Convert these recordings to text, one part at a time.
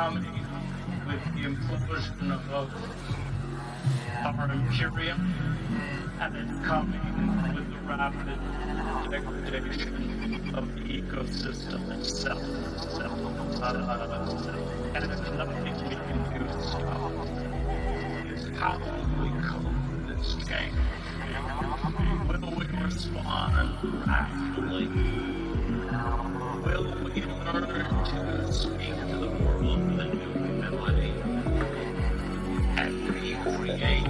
coming with the implosion of our imperium, and it's coming with the rapid degradation of the ecosystem itself. And there's nothing we can do to stop it. It's how we cope with this change. Will we respond rationally? Will we learn to speak to the world with a new humility and recreate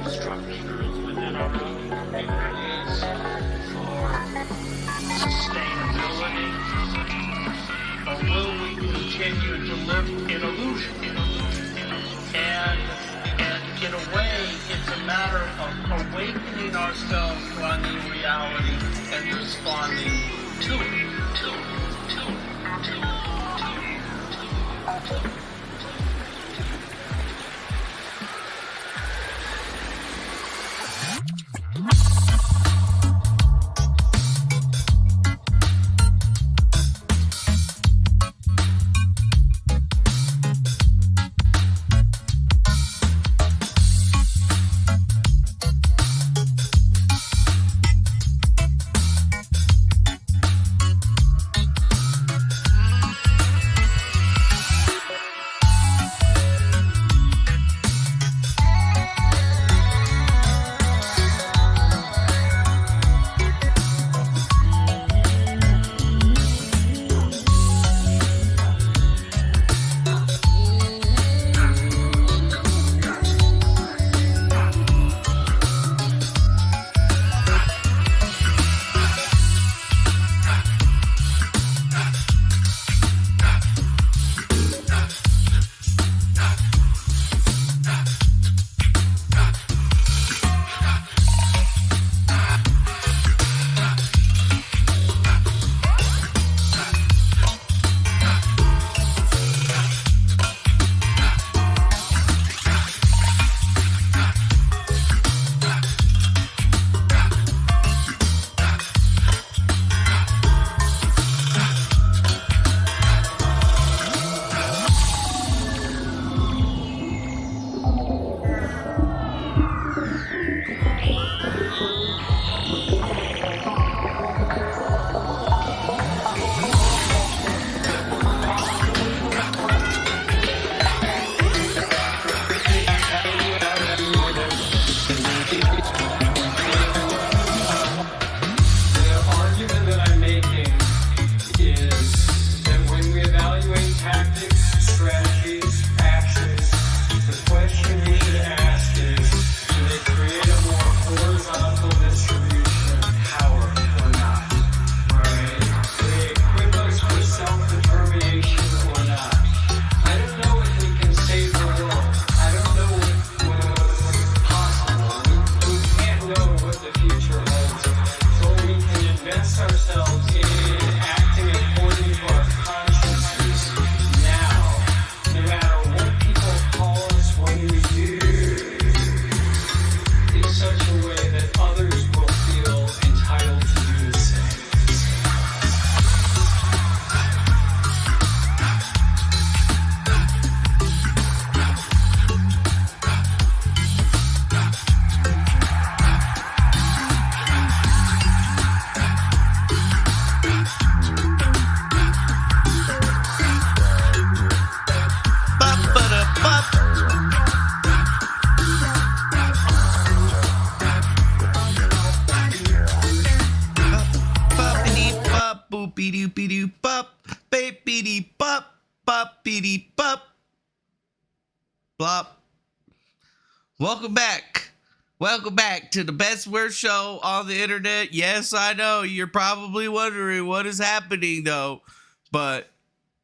structures within our own communities for sustainability? Or will we continue to live in illusion? And in a way, it's a matter of awakening ourselves to our new reality and responding to it. Welcome back to the best worst show on the internet. Yes, I know you're probably wondering what is happening though, but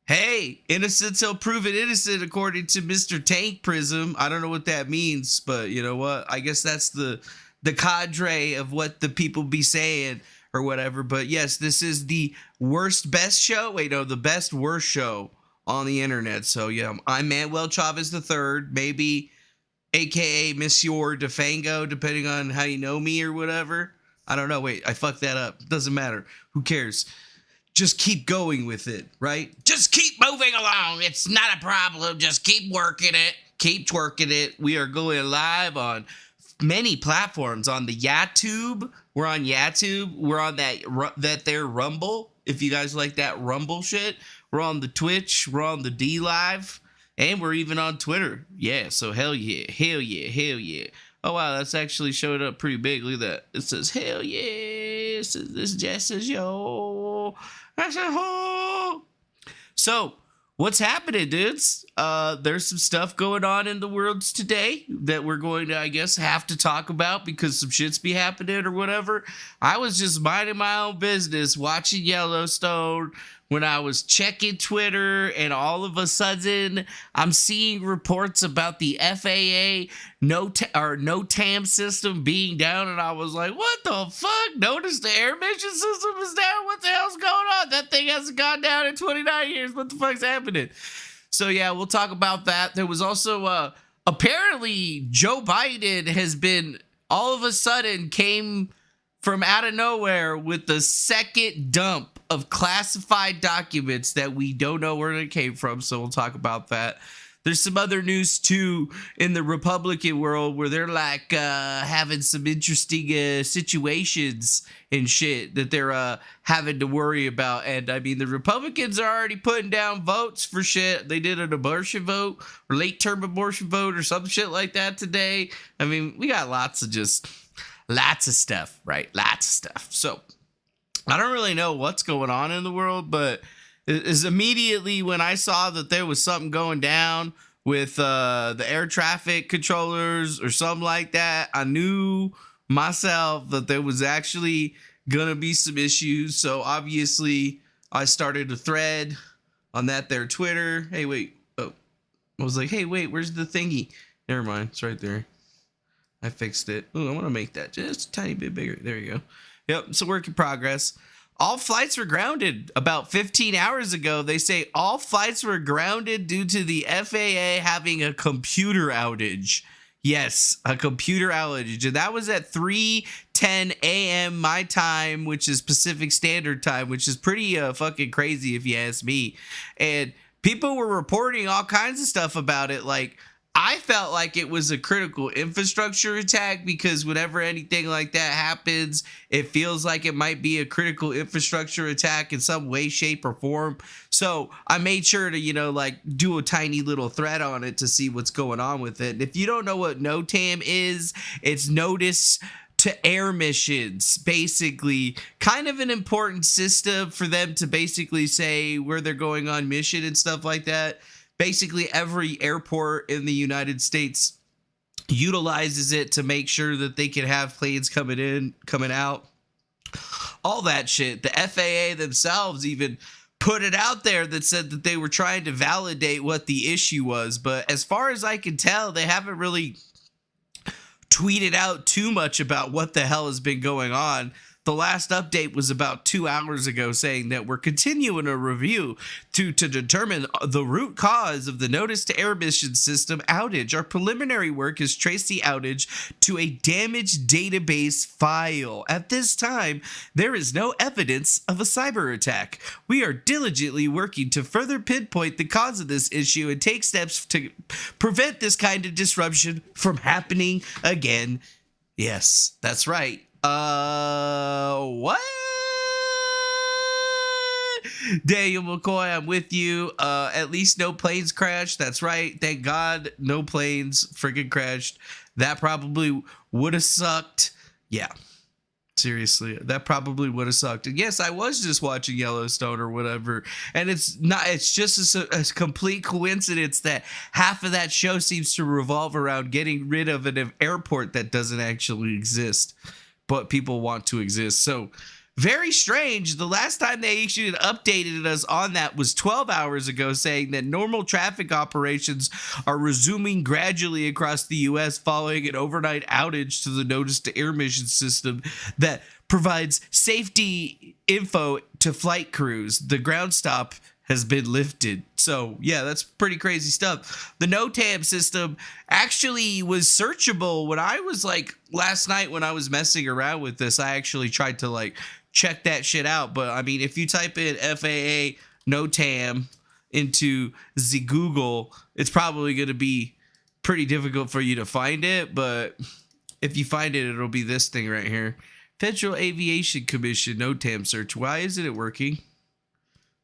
hey, innocent till proven innocent according to Mr. Tank Prism. I don't know what that means, but you know what? I guess that's the cadre of what the people be saying or whatever. But yes, this is the worst best show. Wait, no, the best worst show on the internet. So yeah, I'm Manuel Chavez III, maybe aka Monsieur Defango, depending on how you know me or whatever. I don't know. Wait, I fucked that up. Doesn't matter. Who cares? Just keep going with it, right? Just keep moving. moving along. It's not a problem. Just keep working it. Keep twerking it. We are going live on many platforms. On the YouTube. We're on YouTube. We're on that there Rumble. If you guys like that Rumble shit. We're on the Twitch. We're on the D Live. And we're even on Twitter. Yeah, so hell yeah. Hell yeah. Hell yeah. Oh, wow, that's actually showed up pretty big. Look at that. It says, hell yeah. This just says, yo. I said, ho. So, what's happening, dudes? There's some stuff going on in the worlds today that we're going to, I guess, have to talk about because some shit's be happening or whatever. I was just minding my own business, watching Yellowstone, when I was checking Twitter, and all of a sudden I'm seeing reports about the FAA NOTAM system being down, and I was like, what the fuck? Notice the air mission system is down? What the hell's going on? That thing hasn't gone down in 29 years. What the fuck's happening? So yeah, we'll talk about that. There was also apparently Joe Biden has been all of a sudden came from out of nowhere with the second dump of classified documents that we don't know where they came from, so we'll talk about that. There's some other news too in the Republican world where they're like having some interesting situations and shit that they're having to worry about. And I mean, the Republicans are already putting down votes for shit. They did an abortion vote or late term abortion vote or some shit like that today. I mean, we got lots of stuff, right? Lots of stuff. So I don't really know what's going on in the world, but it is immediately when I saw that there was something going down with the air traffic controllers or something like that, I knew myself that there was actually going to be some issues. So obviously I started a thread on that there Twitter. Hey, wait. Oh, I was like, hey, wait, where's the thingy? Never mind. It's right there. I fixed it. Oh, I want to make that just a tiny bit bigger. There you go. Yep, it's a work in progress. All flights were grounded about 15 hours ago. They say all flights were grounded due to the FAA having a computer outage. Yes, a computer outage. And that was at 3:10 a.m. my time, which is Pacific Standard Time, which is pretty fucking crazy if you ask me. And people were reporting all kinds of stuff about it, like I felt like it was a critical infrastructure attack because whenever anything like that happens, it feels like it might be a critical infrastructure attack in some way, shape, or form. So I made sure to, do a tiny little thread on it to see what's going on with it. And if you don't know what NOTAM is, it's Notice to Air Missions, basically kind of an important system for them to basically say where they're going on mission and stuff like that. Basically, every airport in the United States utilizes it to make sure that they can have planes coming in, coming out, all that shit. The FAA themselves even put it out there that said that they were trying to validate what the issue was. But as far as I can tell, they haven't really tweeted out too much about what the hell has been going on. The last update was about 2 hours ago saying that we're continuing a review to determine the root cause of the Notice to Air Mission system outage. Our preliminary work has traced the outage to a damaged database file. At this time, there is no evidence of a cyber attack. We are diligently working to further pinpoint the cause of this issue and take steps to prevent this kind of disruption from happening again. Yes, that's right. What? Daniel McCoy, I'm with you. At least no planes crashed. That's right. Thank God no planes freaking crashed. That probably would have sucked. Yeah. Seriously, that probably would have sucked. And yes, I was just watching Yellowstone or whatever. And it's just a complete coincidence that half of that show seems to revolve around getting rid of an airport that doesn't actually exist, but people want to exist. So very strange. The last time they actually updated us on that was 12 hours ago, saying that normal traffic operations are resuming gradually across the U.S. following an overnight outage to the Notice to Air Mission system that provides safety info to flight crews. The ground stop has been lifted. So yeah, that's pretty crazy stuff. The NOTAM system actually was searchable when I was last night when I was messing around with this. I actually tried to check that shit out. But I mean, if you type in FAA NOTAM, into the Google, it's probably going to be pretty difficult for you to find it. But if you find it, it'll be this thing right here. Federal Aviation Commission NOTAM search. Why isn't it working?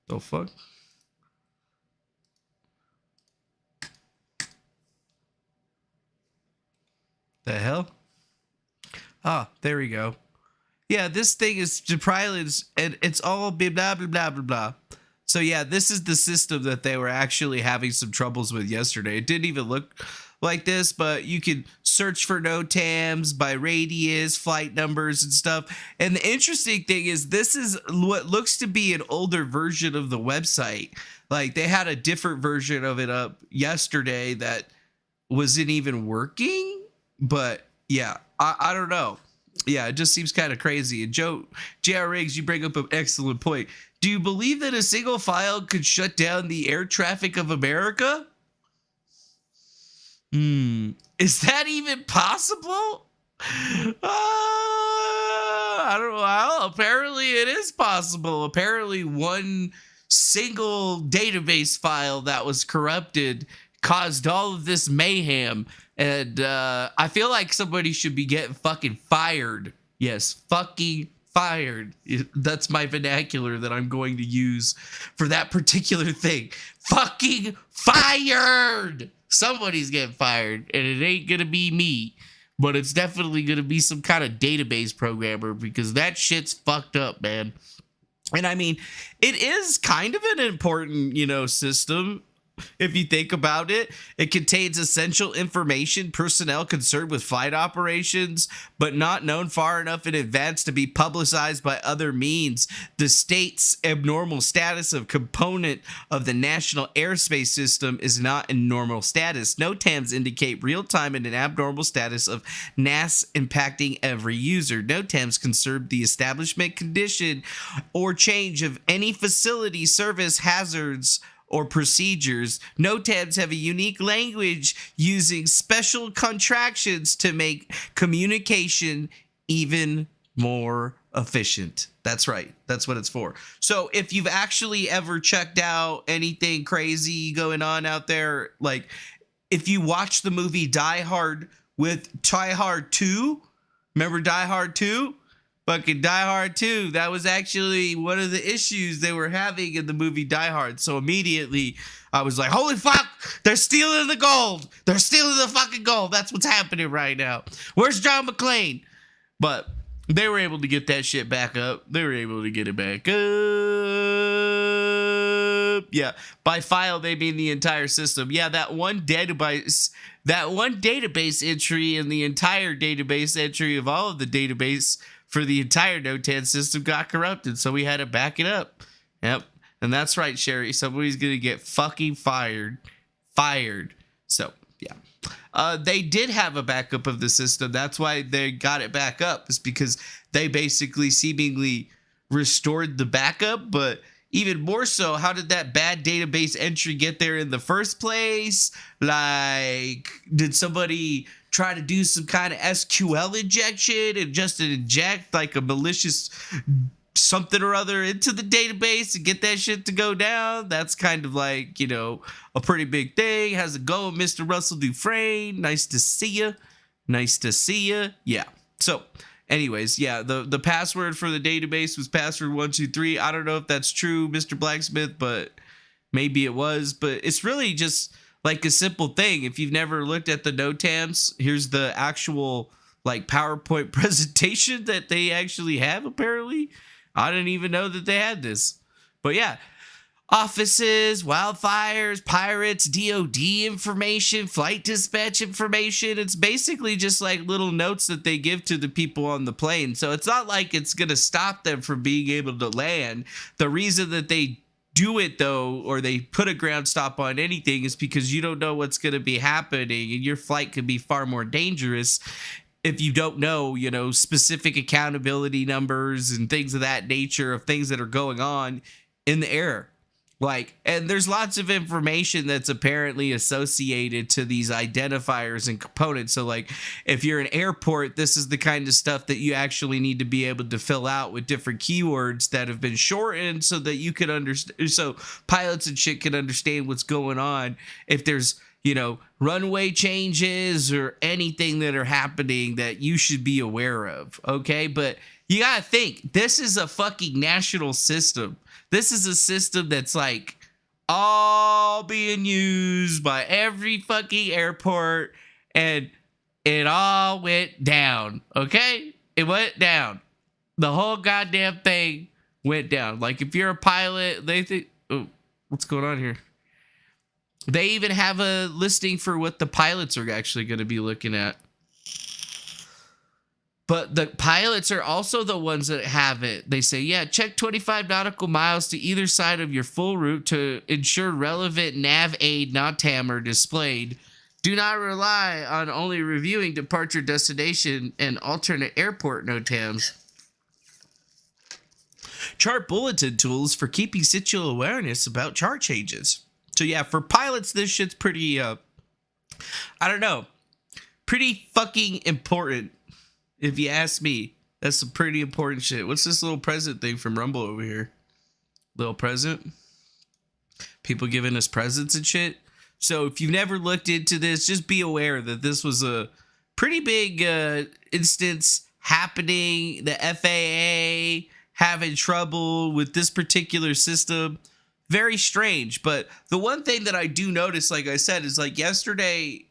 The fuck? The hell? Ah, there we go. Yeah, this thing is probably, and it's all blah, blah, blah, blah, blah, blah. So yeah, this is the system that they were actually having some troubles with yesterday. It didn't even look like this, but you can search for NOTAMs by radius, flight numbers, and stuff. And the interesting thing is this is what looks to be an older version of the website. Like they had a different version of it up yesterday that wasn't even working. But yeah, I don't know. Yeah, it just seems kind of crazy. And J.R. Riggs, you bring up an excellent point. Do you believe that a single file could shut down the air traffic of America? Is that even possible? I don't know. Well, apparently it is possible. Apparently one single database file that was corrupted caused all of this mayhem. And I feel like somebody should be getting fucking fired. Yes, fucking fired. That's my vernacular that I'm going to use for that particular thing. Fucking fired. Somebody's getting fired, and it ain't gonna be me, but it's definitely gonna be some kind of database programmer because that shit's fucked up, man. And I mean, it is kind of an important, system. If you think about it, it contains essential information, personnel concerned with flight operations, but not known far enough in advance to be publicized by other means. The state's abnormal status of component of the national airspace system is not in normal status. NOTAMs indicate real-time and an abnormal status of NAS impacting every user. NOTAMs concern the establishment, condition, or change of any facility, service, hazards, or procedures. NOTAMs have a unique language using special contractions to make communication even more efficient. That's right. That's what it's for. So if you've actually ever checked out anything crazy going on out there, like if you watch the movie Die Hard with Die Hard 2, remember Die Hard 2? Fucking Die Hard 2, that was actually one of the issues they were having in the movie Die Hard. So immediately I was like, holy fuck, they're stealing the gold. They're stealing the fucking gold. That's what's happening right now. Where's John McClane? But they were able to get that shit back up. They were able to get it back up. Yeah, by file, they mean the entire system. Yeah, that one database entry and the entire database entry of all of the database for the entire NOTAM system got corrupted, so we had to back it up. Yep, and that's right, Sherry. Somebody's gonna get fucking fired. So, yeah. They did have a backup of the system. That's why they got it back up. It's because they basically seemingly restored the backup, but even more so, how did that bad database entry get there in the first place? Like, did somebody try to do some kind of SQL injection and just inject like a malicious something or other into the database and get that shit to go down? That's kind of like, a pretty big thing. How's it going, Mr. Russell Dufresne? Nice to see you. Yeah. So anyways, yeah, the password for the database was password 123. I don't know if that's true, Mr. Blacksmith, but maybe it was. But it's really just like a simple thing. If you've never looked at the NOTAMs, here's the actual like PowerPoint presentation that they actually have, apparently. I didn't even know that they had this. But yeah, offices, wildfires, pirates, DOD information, flight dispatch information. It's basically just like little notes that they give to the people on the plane. So it's not like it's going to stop them from being able to land. The reason that they do it, though, or they put a ground stop on anything is because you don't know what's going to be happening, and your flight could be far more dangerous if you don't know, specific accountability numbers and things of that nature of things that are going on in the air. Like, and there's lots of information that's apparently associated to these identifiers and components. So, like, if you're an airport, this is the kind of stuff that you actually need to be able to fill out with different keywords that have been shortened so that you can understand, so pilots and shit can understand what's going on. If there's, you know, runway changes or anything that are happening that you should be aware of. Okay. But you gotta think, this is a fucking national system. This is a system that's like all being used by every fucking airport, and it all went down. Okay? It went down. The whole goddamn thing went down. Like, if you're a pilot, they think, oh, what's going on here? They even have a listing for what the pilots are actually going to be looking at. But the pilots are also the ones that have it. They say, yeah, check 25 nautical miles to either side of your full route to ensure relevant nav aid NOTAM are displayed. Do not rely on only reviewing departure destination and alternate airport NOTAMs. Chart bulletin tools for keeping situational awareness about chart changes. So yeah, for pilots, this shit's pretty, I don't know, pretty fucking important. If you ask me, that's some pretty important shit. What's this little present thing from Rumble over here? Little present? People giving us presents and shit. So if you've never looked into this, just be aware that this was a pretty big instance happening. The FAA having trouble with this particular system. Very strange. But the one thing that I do notice, like I said, is like yesterday,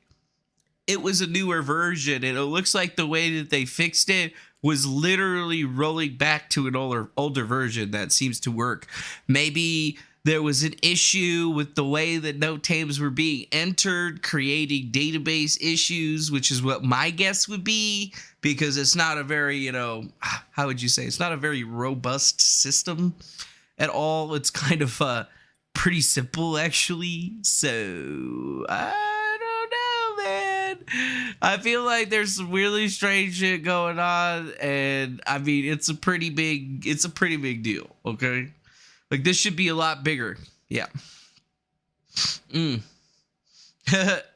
it was a newer version, and it looks like the way that they fixed it was literally rolling back to an older version that seems to work. Maybe there was an issue with the way that NOTAMs were being entered, creating database issues, which is what my guess would be, because it's not a very, you know, how would you say? It's not a very robust system at all. It's kind of pretty simple, actually. So, I don't know, man. I feel like there's some really strange shit going on, and I mean, it's a pretty big deal, okay? Like, this should be a lot bigger. Yeah.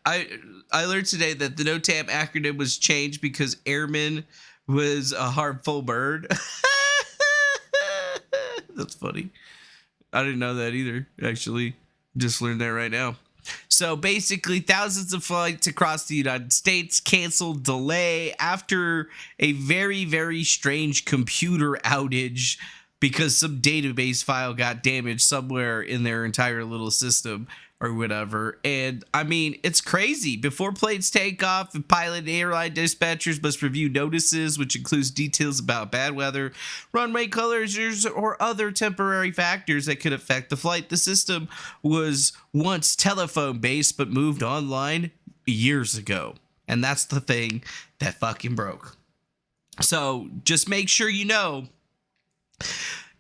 I learned today that the NOTAM acronym was changed because airman was a harmful bird. That's funny. I didn't know that either, actually. Just learned that right now. So basically, thousands of flights across the United States canceled, delay after a very, very strange computer outage because some database file got damaged somewhere in their entire little system or whatever. And I mean, it's crazy. Before planes take off, pilot and airline dispatchers must review notices, which includes details about bad weather, runway colors, or other temporary factors that could affect the flight. The system was once telephone based, but moved online years ago. And that's the thing that fucking broke. So just make sure you know,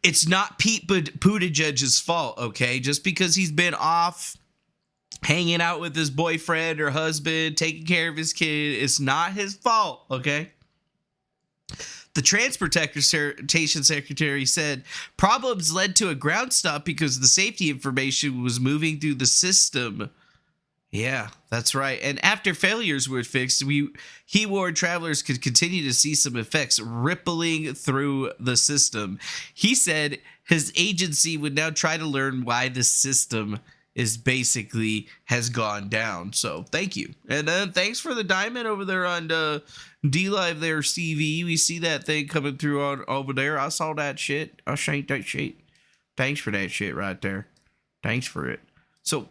it's not Pete Buttigieg's fault, okay? Just because he's been off hanging out with his boyfriend or husband, taking care of his kid, it's not his fault, okay? The Transportation Secretary said problems led to a ground stop because the safety information was moving through the system. Yeah, that's right. And after failures were fixed, he warned travelers could continue to see some effects rippling through the system. He said his agency would now try to learn why the system is basically has gone down. So thank you. And then thanks for the diamond over there on D-Live there, CV. We see that thing coming through on over there. I saw that shit. I shanked that shit. Thanks for that shit right there. Thanks for it. So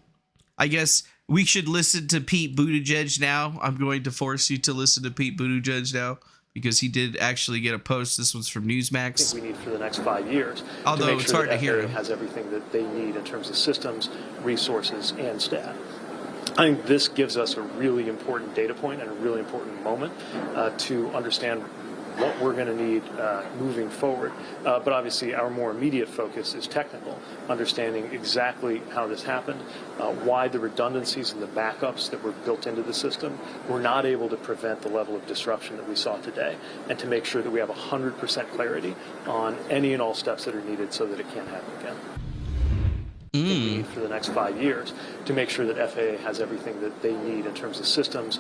I guess we should listen to Pete Buttigieg now. I'm going to force you to listen to Pete Buttigieg now because he did actually get a post. This one's from Newsmax. I think we need for the next 5 years. Although to make it's sure hard to hear FAA him. has everything that they need in terms of systems, resources, and staff. I think this gives us a really important data point and a really important moment to understand what we're going to need moving forward. But obviously, our more immediate focus is technical, understanding exactly how this happened, why the redundancies and the backups that were built into the system were not able to prevent the level of disruption that we saw today, and to make sure that we have 100% clarity on any and all steps that are needed so that it can't happen again. We need for the next 5 years to make sure that FAA has everything that they need in terms of systems.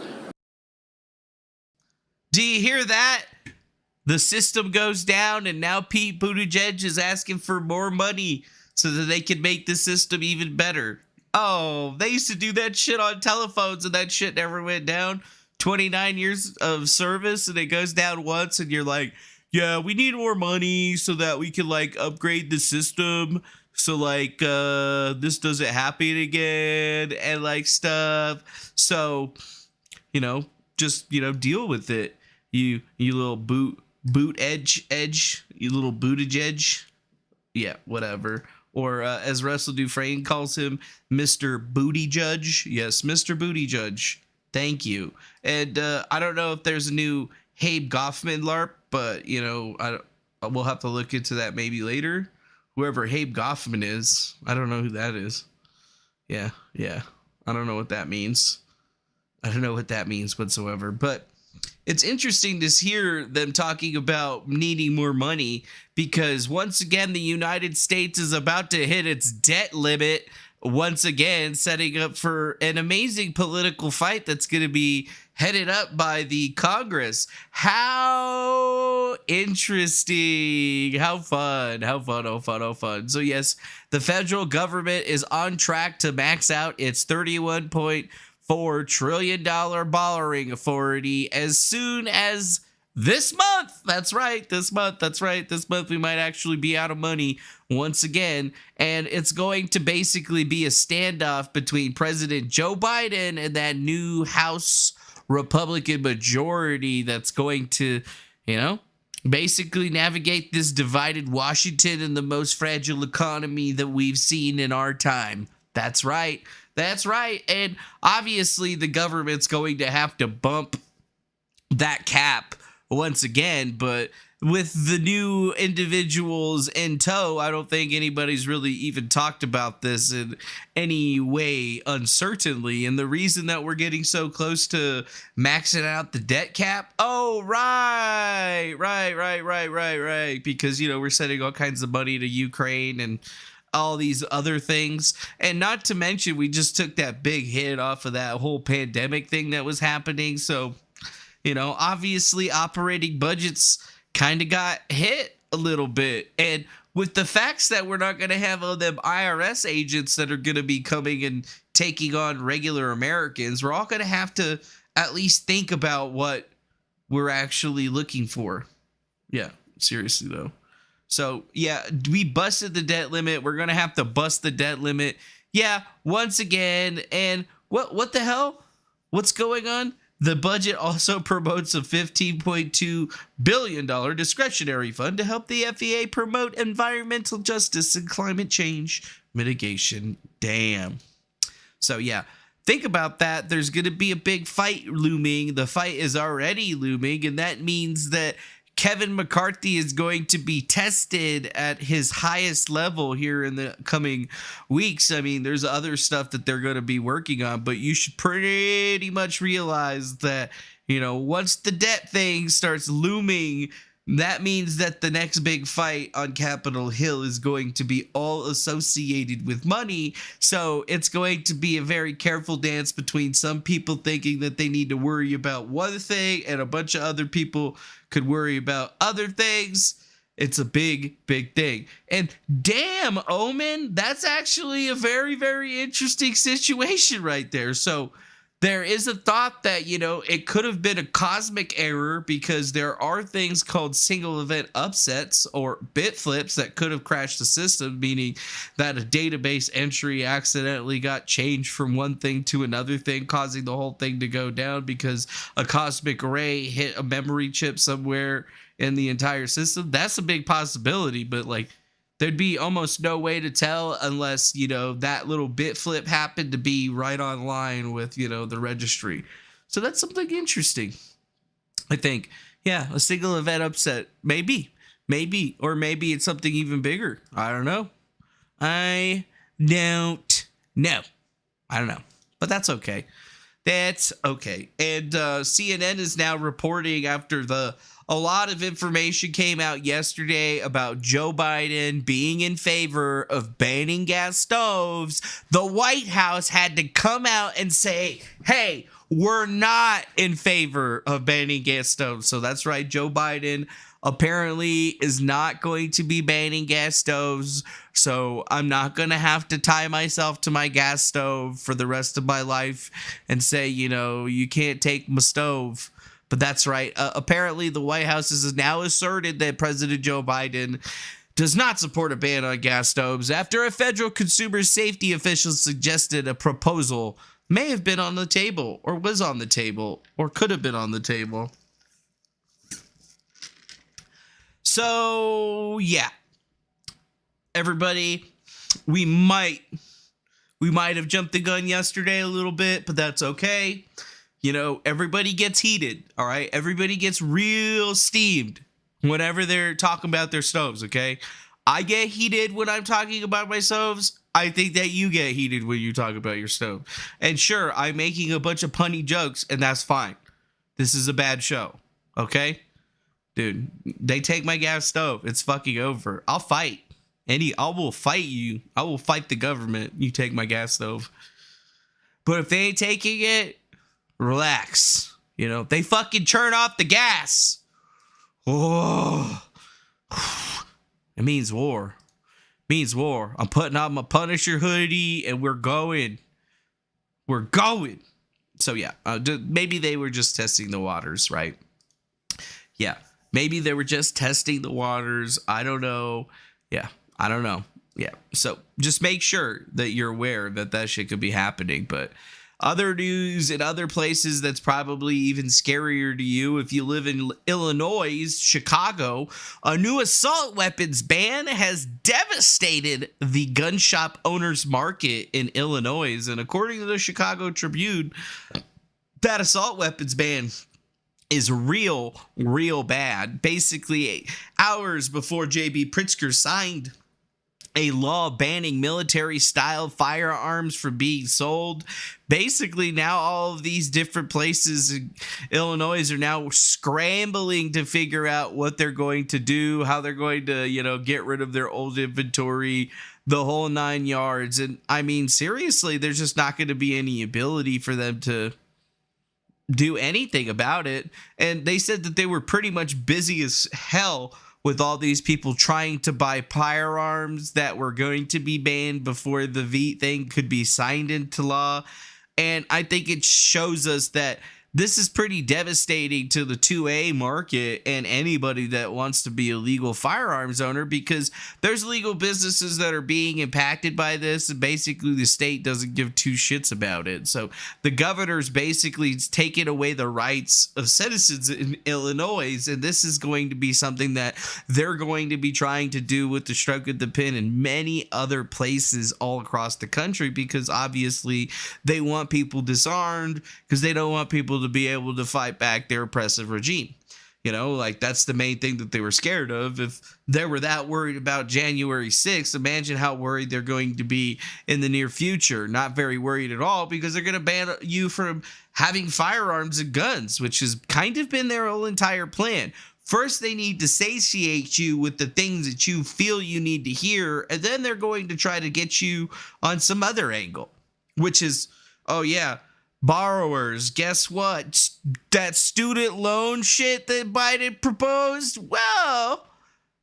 Do you hear that? The system goes down, and now Pete Buttigieg is asking for more money so that they can make the system even better. Oh, they used to do that shit on telephones, and that shit never went down. 29 years of service, and it goes down once, and you're like, yeah, we need more money so that we can, like, upgrade the system so, like, this doesn't happen again, and, like, stuff. So, you know, just, you know, deal with it. You little boot edge, you little Buttigieg. Yeah, whatever. Or as Russell Dufresne calls him, Mr. Booty Judge. Yes, Mr. Booty Judge. Thank you. And I don't know if there's a new Habe Goffman LARP, but, you know, we'll have to look into that maybe later. Whoever Habe Goffman is, I don't know who that is. Yeah. I don't know what that means. I don't know what that means whatsoever, but it's interesting to hear them talking about needing more money because once again, the United States is about to hit its debt limit once again, setting up for an amazing political fight that's going to be headed up by the Congress. How interesting. How fun. So yes, the federal government is on track to max out its $31.4 trillion borrowing authority as soon as this month. That's right. This month we might actually be out of money once again. And it's going to basically be a standoff between President Joe Biden and that new House Republican majority that's going to, you know, basically navigate this divided Washington and the most fragile economy that we've seen in our time. That's right. And obviously the government's going to have to bump that cap once again, but with the new individuals in tow, I don't think anybody's really even talked about this in any way uncertainly. And the reason that we're getting so close to maxing out the debt cap, right, because, you know, we're sending all kinds of money to Ukraine and all these other things. And not to mention, we just took that big hit off of that whole pandemic thing that was happening. So, you know, obviously operating budgets kind of got hit a little bit. And with the facts that we're not going to have all them IRS agents that are going to be coming and taking on regular Americans, we're all going to have to at least think about what we're actually looking for. Yeah, seriously though. So yeah, we busted the debt limit. We're going to have to bust the debt limit. Yeah, once again. And what the hell? What's going on? The budget also promotes a $15.2 billion discretionary fund to help the FAA promote environmental justice and climate change mitigation. Damn. So yeah, think about that. There's going to be a big fight looming. The fight is already looming, and that means that Kevin McCarthy is going to be tested at his highest level here in the coming weeks. I mean, there's other stuff that they're going to be working on, but you should pretty much realize that, you know, once the debt thing starts looming, that means that the next big fight on Capitol Hill is going to be all associated with money. So it's going to be a very careful dance between some people thinking that they need to worry about one thing and a bunch of other people could worry about other things. It's a big thing. And damn, Omen, that's actually a very, very interesting situation right there. So there is a thought that, you know, it could have been a cosmic error because there are things called single event upsets or bit flips that could have crashed the system, meaning that a database entry accidentally got changed from one thing to another thing, causing the whole thing to go down because a cosmic ray hit a memory chip somewhere in the entire system. That's a big possibility, but like, there'd be almost no way to tell unless, you know, that little bit flip happened to be right on line with, you know, the registry. So that's something interesting, I think. Yeah, a single event upset. Maybe. Or maybe it's something even bigger. I don't know. I don't know. But that's okay. That's okay. And CNN is now reporting after a lot of information came out yesterday about Joe Biden being in favor of banning gas stoves. The White House had to come out and say, hey, we're not in favor of banning gas stoves. So that's right. Joe Biden apparently is not going to be banning gas stoves. So I'm not going to have to tie myself to my gas stove for the rest of my life and say, you can't take my stove. But that's right. Apparently, the White House has now asserted that President Joe Biden does not support a ban on gas stoves after a federal consumer safety official suggested a proposal may have been on the table or was on the table or could have been on the table. So, yeah. Everybody, we might have jumped the gun yesterday a little bit, but that's okay. Everybody gets heated, all right? Everybody gets real steamed whenever they're talking about their stoves, okay? I get heated when I'm talking about my stoves. I think that you get heated when you talk about your stove. And sure, I'm making a bunch of punny jokes, and that's fine. This is a bad show, okay? Dude, they take my gas stove. It's fucking over. I'll fight. I will fight you. I will fight the government. You take my gas stove. But if they ain't taking it, relax. They fucking turn off the gas. Oh, it means war. I'm putting on my Punisher hoodie and we're going. So yeah, maybe they were just testing the waters, right? Yeah, maybe they were just testing the waters. I don't know. Yeah, I don't know. Yeah, so just make sure that you're aware that shit could be happening. But other news in other places that's probably even scarier to you if you live in Illinois, Chicago, a new assault weapons ban has devastated the gun shop owners market in Illinois. And according to the Chicago Tribune, that assault weapons ban is real bad. Basically, hours before J.B. Pritzker signed a law banning military-style firearms from being sold. Basically, now all of these different places in Illinois are now scrambling to figure out what they're going to do, how they're going to, get rid of their old inventory, the whole 9 yards. And I mean, seriously, there's just not going to be any ability for them to do anything about it. And they said that they were pretty much busy as hell with all these people trying to buy firearms that were going to be banned before the V thing could be signed into law. And I think it shows us that this is pretty devastating to the 2A market and anybody that wants to be a legal firearms owner, because there's legal businesses that are being impacted by this, and basically the state doesn't give two shits about it. So the governor's basically taking away the rights of citizens in Illinois, and this is going to be something that they're going to be trying to do with the stroke of the pen in many other places all across the country, because obviously they want people disarmed, because they don't want people to be able to fight back their oppressive regime. That's the main thing that they were scared of. If they were that worried about January 6th, imagine how worried they're going to be in the near future. Not very worried at all, because they're going to ban you from having firearms and guns, which has kind of been their whole entire plan. First, they need to satiate you with the things that you feel you need to hear, and then they're going to try to get you on some other angle, which is, oh yeah, borrowers, guess what? That student loan shit that Biden proposed, well,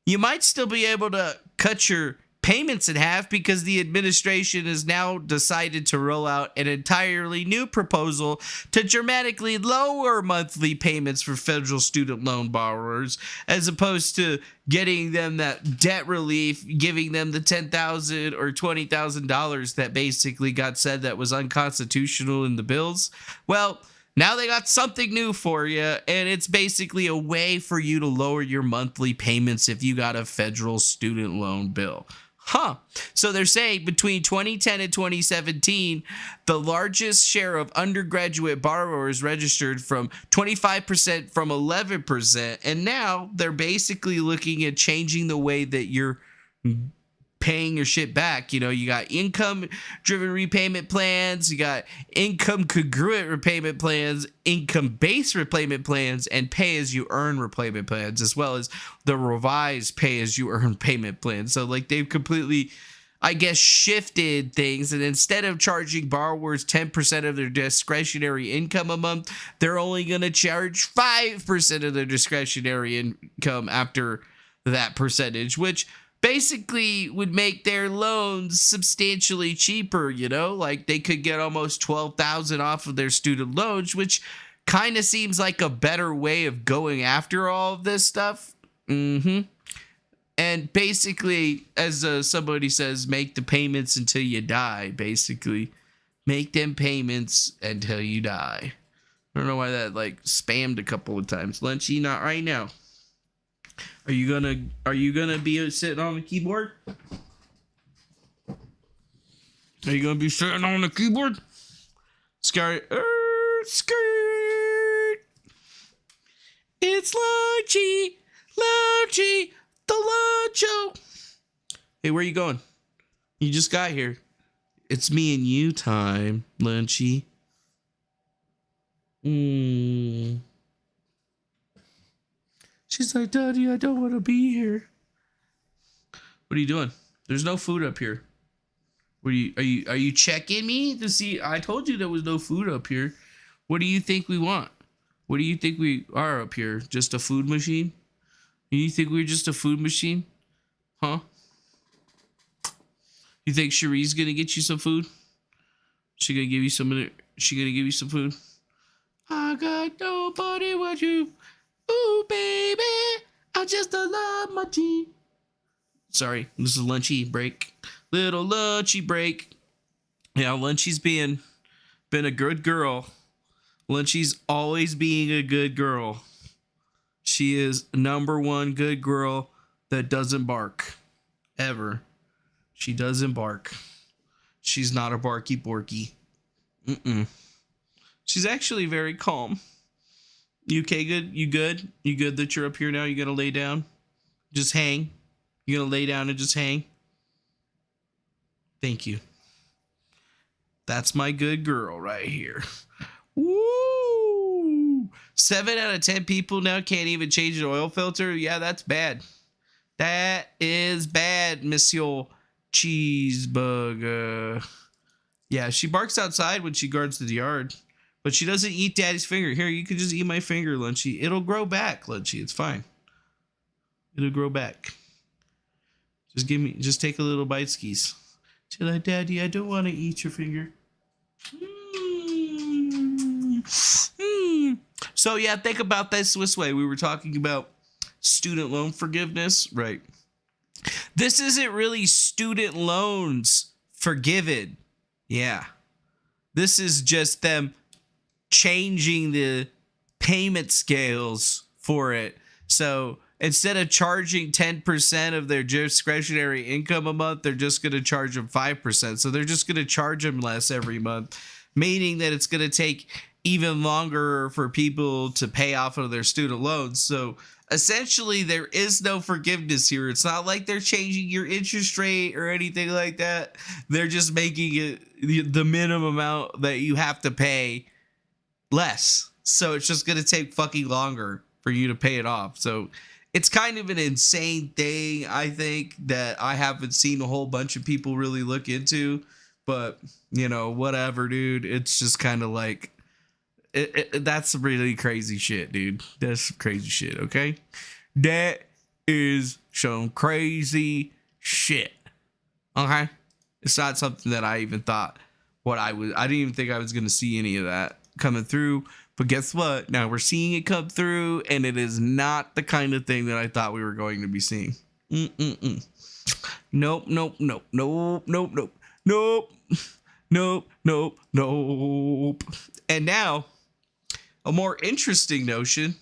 you might still be able to cut your payments in half, because the administration has now decided to roll out an entirely new proposal to dramatically lower monthly payments for federal student loan borrowers, as opposed to getting them that debt relief, giving them the $10,000 or $20,000 that basically got said that was unconstitutional in the bills. Well, now they got something new for you, and it's basically a way for you to lower your monthly payments if you got a federal student loan bill. So they're saying between 2010 and 2017, the largest share of undergraduate borrowers registered from 25% from 11%. And now they're basically looking at changing the way that you're paying your shit back. You know, you got income driven repayment plans, you got income congruent repayment plans, income based repayment plans, and pay as you earn repayment plans, as well as the revised pay as you earn payment plans. So like they've completely, I guess, shifted things, and instead of charging borrowers 10% of their discretionary income a month, they're only going to charge 5% of their discretionary income after that percentage, which basically would make their loans substantially cheaper. You know, like they could get almost $12,000 off of their student loans, which kind of seems like a better way of going after all of this stuff. And basically, as somebody says, make the payments until you die. Basically, make them payments until you die. I don't know why that like spammed a couple of times. Lunchy, not right now. Are you gonna be sitting on the keyboard? Are you gonna be sitting on the keyboard? Skirt. It's Lunchy. The Luncho. Hey, where you going? You just got here. It's me and you time, Lunchy. She's like, Daddy, I don't want to be here. What are you doing? There's no food up here. What are you checking me to see? I told you there was no food up here. What do you think we want? What do you think we are up here? Just a food machine? You think we're just a food machine? Huh? You think Cherie's gonna get you some food? She gonna give you some food? I got nobody but you. Ooh, baby, I just love my tea. Sorry, this is Lunchy break. Little Lunchy break. Yeah, Lunchy's been a good girl. Lunchy's always being a good girl. She is number one good girl that doesn't bark. Ever. She doesn't bark. She's not a barky borky. She's actually very calm. You okay, good? You good? You good that you're up here now? You gonna lay down? Just hang? You gonna lay down and just hang? Thank you. That's my good girl right here. Woo! 7 out of 10 people now can't even change an oil filter. Yeah, that's bad. That is bad, Monsieur Cheeseburger. Yeah, she barks outside when she guards the yard, but she doesn't eat Daddy's finger. Here, you can just eat my finger, Lunchy. It'll grow back, Lunchy. It's fine. It'll grow back. Just take a little bite skis. She's like, Daddy, I don't want to eat your finger. So yeah, think about this way. We were talking about student loan forgiveness, right? This isn't really student loans forgiven. Yeah. This is just them changing the payment scales for it. So instead of charging 10% of their discretionary income a month, they're just going to charge them 5%. So they're just going to charge them less every month, meaning that it's going to take even longer for people to pay off of their student loans. So essentially, there is no forgiveness here. It's not like they're changing your interest rate or anything like that. They're just making it the minimum amount that you have to pay less. So it's just going to take fucking longer for you to pay it off. So it's kind of an insane thing, I think, that I haven't seen a whole bunch of people really look into. But, you know, whatever, dude. It's just kind of like, that's really crazy shit, dude. That's crazy shit, okay? That is some crazy shit. Okay? It's not something that I even thought I didn't even think I was going to see any of that coming through. But guess what? Now we're seeing it come through, and it is not the kind of thing that I thought we were going to be seeing. Nope. And now, a more interesting notion.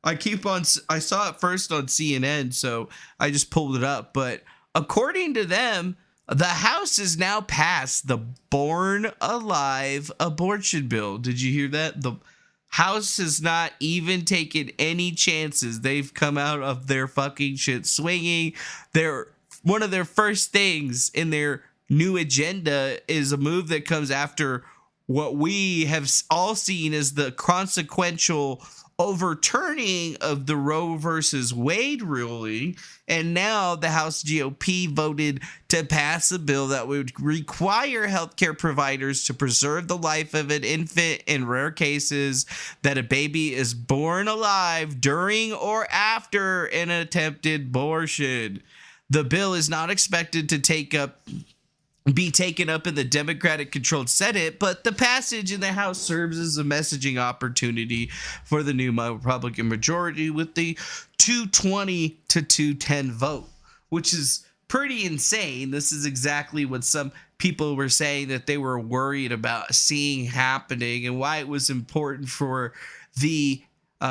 I saw it first on CNN, so I just pulled it up. But according to them, the House has now passed the Born Alive abortion bill. Did you hear that? The House has not even taken any chances. They've come out of their fucking shit swinging. They're one of their first things in their new agenda is a move that comes after what we have all seen as the consequential overturning of the Roe versus Wade ruling. And now the House GOP voted to pass a bill that would require healthcare providers to preserve the life of an infant in rare cases that a baby is born alive during or after an attempted abortion. The bill is not expected to be taken up in the Democratic-controlled Senate, but the passage in the House serves as a messaging opportunity for the new Republican majority with the 220 to 210 vote, which is pretty insane. This is exactly what some people were saying that they were worried about seeing happening, and why it was important for the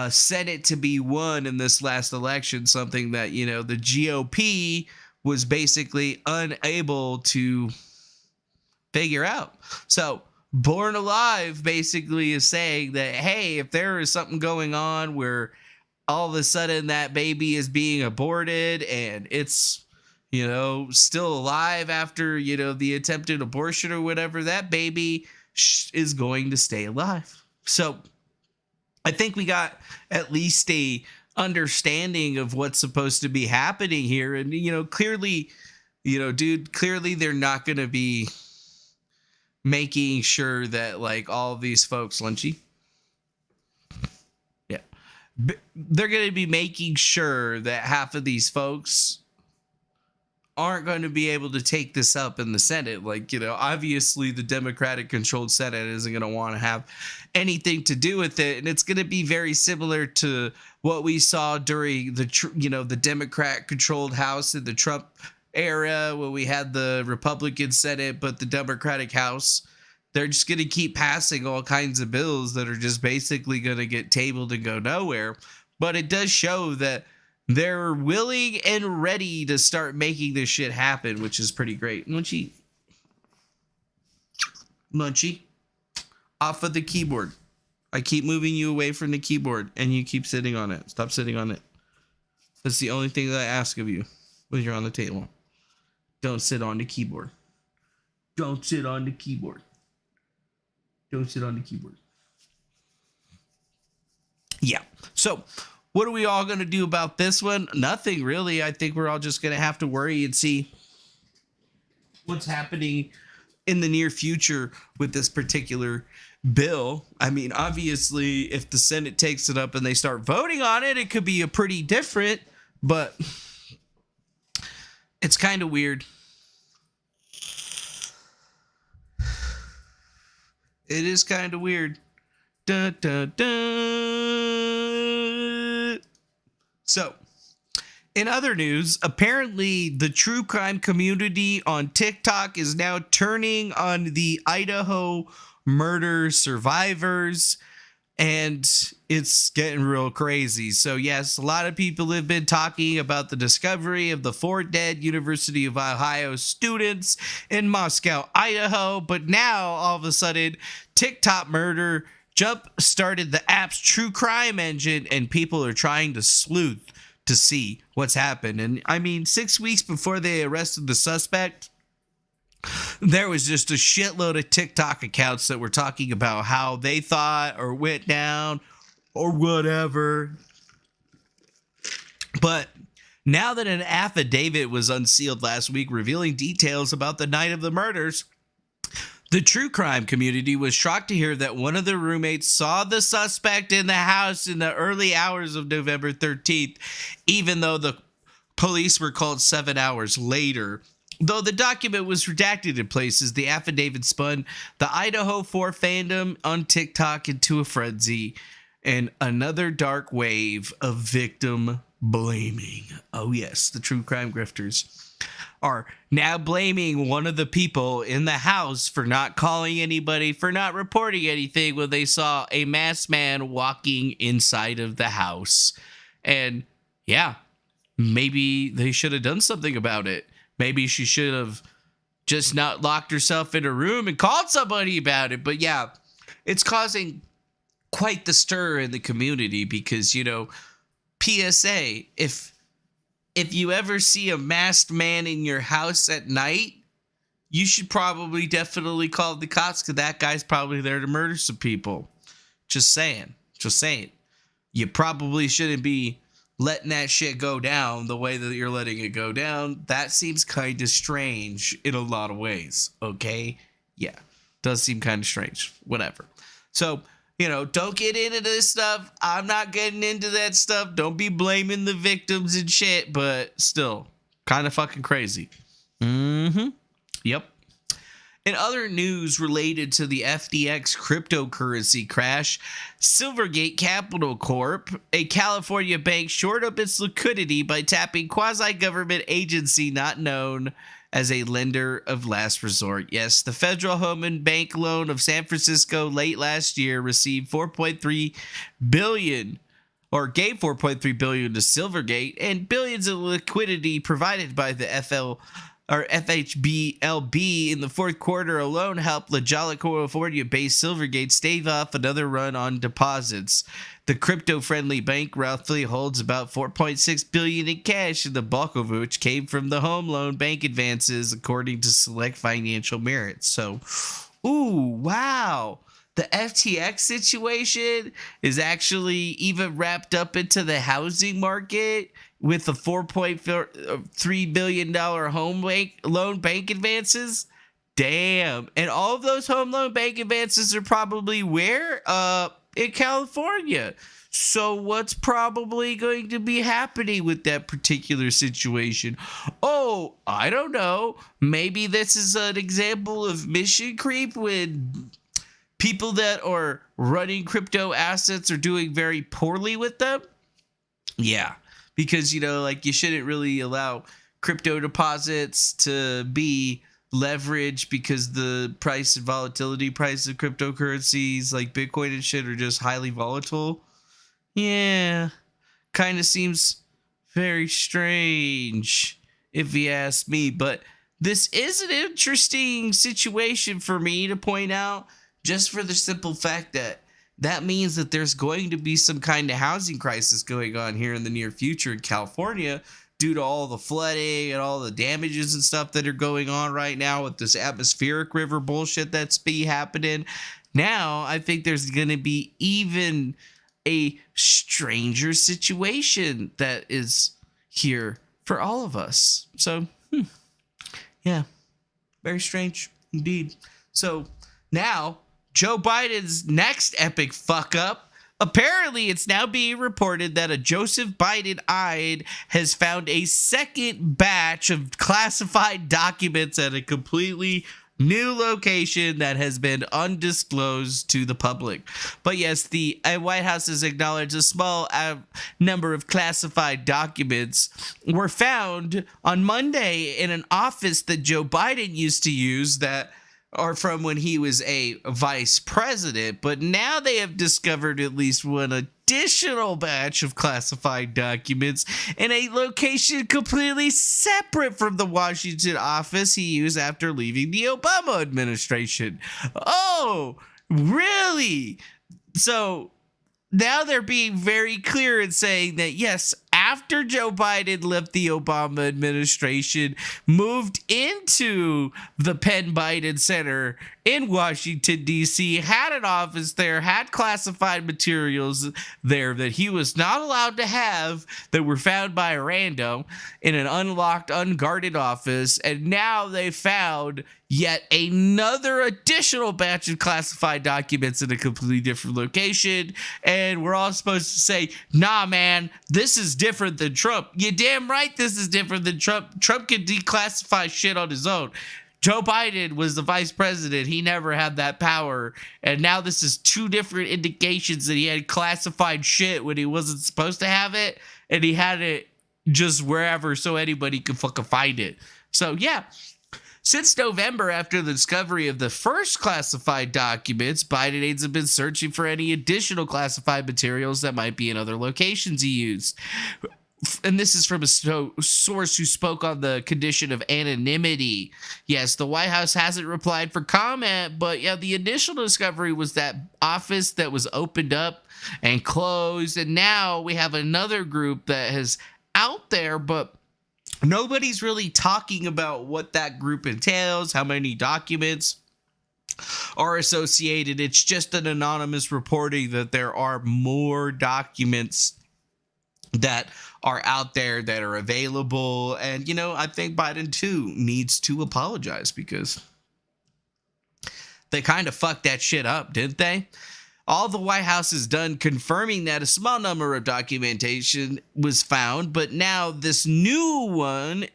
Senate to be won in this last election, something that, the GOP was basically unable to figure out. So Born Alive basically is saying that, hey, if there is something going on where all of a sudden that baby is being aborted and it's, still alive after, the attempted abortion or whatever, that baby is going to stay alive. So I think we got at least a understanding of what's supposed to be happening here. And, clearly, clearly they're not going to be making sure that, like, all these folks, Lunchy. Yeah. They're going to be making sure that half of these folks aren't going to be able to take this up in the Senate. Like, obviously the Democratic controlled Senate isn't going to want to have anything to do with it. And it's going to be very similar to what we saw during the Democrat controlled House in the Trump era, when we had the Republican Senate, but the Democratic House. They're just going to keep passing all kinds of bills that are just basically going to get tabled and go nowhere. But it does show that they're willing and ready to start making this shit happen, which is pretty great. Munchy, off of the keyboard. I keep moving you away from the keyboard, and you keep sitting on it. Stop sitting on it. That's the only thing that I ask of you when you're on the table. Don't sit on the keyboard. Don't sit on the keyboard. Don't sit on the keyboard. Yeah. So, what are we all going to do about this one? Nothing, really. I think we're all just going to have to worry and see what's happening in the near future with this particular bill. I mean, obviously, if the Senate takes it up and they start voting on it, it could be a pretty different, but it's kind of weird. It is kind of weird. Dun, dun, dun. So, in other news, apparently the true crime community on TikTok is now turning on the Idaho murder survivors, and it's getting real crazy. So yes, a lot of people have been talking about the discovery of the 4 dead University of Ohio students in Moscow, Idaho, but now all of a sudden TikTok murder jump started the app's true crime engine, and people are trying to sleuth to see what's happened. And I mean, 6 weeks before they arrested the suspect, there was just a shitload of TikTok accounts that were talking about how they thought or went down or whatever. But now that an affidavit was unsealed last week revealing details about the night of the murders, the true crime community was shocked to hear that one of the roommates saw the suspect in the house in the early hours of November 13th, even though the police were called 7 hours later. Though the document was redacted in places, the affidavit spun the Idaho 4 fandom on TikTok into a frenzy and another dark wave of victim blaming. Oh yes, the true crime grifters are now blaming one of the people in the house for not calling anybody, for not reporting anything when they saw a masked man walking inside of the house. And yeah, maybe they should have done something about it. Maybe she should have just not locked herself in a room and called somebody about it. But yeah, it's causing quite the stir in the community because, PSA, if if you ever see a masked man in your house at night, you should probably definitely call the cops, because that guy's probably there to murder some people. Just saying. You probably shouldn't be letting that shit go down the way that you're letting it go down. That seems kind of strange in a lot of ways, okay? Yeah, does seem kind of strange. Whatever. So, don't get into this stuff. I'm not getting into that stuff. Don't be blaming the victims and shit, but still, kind of fucking crazy. Yep. In other news related to the FTX cryptocurrency crash, Silvergate Capital Corp., a California bank, shored up its liquidity by tapping quasi-government agency not known as a lender of last resort. Yes, the Federal Home and Bank Loan of San Francisco late last year received $4.3 billion, or gave $4.3 billion to Silvergate, and billions of liquidity provided by the FHBLB in the fourth quarter alone helped the Jolly California-based Silvergate stave off another run on deposits. The crypto-friendly bank roughly holds about $4.6 billion in cash, and the bulk of which came from the home loan bank advances, according to Select Financial Merits. So, wow. The FTX situation is actually even wrapped up into the housing market with the $4.3 billion home loan bank advances. Damn. And all of those home loan bank advances are probably where? In California. So what's probably going to be happening with that particular situation? Oh, I don't know. Maybe this is an example of mission creep when people that are running crypto assets are doing very poorly with them. Yeah, because, you shouldn't really allow crypto deposits to be leveraged, because the price and volatility price of cryptocurrencies like Bitcoin and shit are just highly volatile. Yeah, kind of seems very strange if you ask me, but this is an interesting situation for me to point out, just for the simple fact that means that there's going to be some kind of housing crisis going on here in the near future in California due to all the flooding and all the damages and stuff that are going on right now with this atmospheric river bullshit that's be happening. Now, I think there's going to be even a stranger situation that is here for all of us. So, yeah, very strange indeed. So now, Joe Biden's next epic fuck up. Apparently, it's now being reported that a Joseph Biden aide has found a second batch of classified documents at a completely new location that has been undisclosed to the public. But yes, the White House has acknowledged a small number of classified documents were found on Monday in an office that Joe Biden used to use that are from when he was a vice president, but now they have discovered at least one additional batch of classified documents in a location completely separate from the Washington office he used after leaving the Obama administration. Oh, really? So now they're being very clear in saying that, yes, after Joe Biden left the Obama administration, moved into the Penn Biden Center in Washington, D.C., had an office there, had classified materials there that he was not allowed to have that were found by a rando in an unlocked, unguarded office. And now they found yet another additional batch of classified documents in a completely different location. And we're all supposed to say, nah, man, this is different than Trump. You're damn right this is different than Trump. Trump can declassify shit on his own. Joe Biden was the vice president. He never had that power. And now this is two different indications that he had classified shit when he wasn't supposed to have it. And he had it just wherever so anybody could fucking find it. So, yeah. Since November, after the discovery of the first classified documents, Biden aides have been searching for any additional classified materials that might be in other locations he used. And this is from a source who spoke on the condition of anonymity. Yes, the White House hasn't replied for comment, but yeah, the initial discovery was that office that was opened up and closed. And now we have another group that is out there, but nobody's really talking about what that group entails, how many documents are associated. It's just an anonymous reporting that there are more documents that are out there that are available. And, you know, I think Biden too needs to apologize because they kind of fucked that shit up, didn't they? All the White House has done confirming that a small number of documentation was found, but now this new one,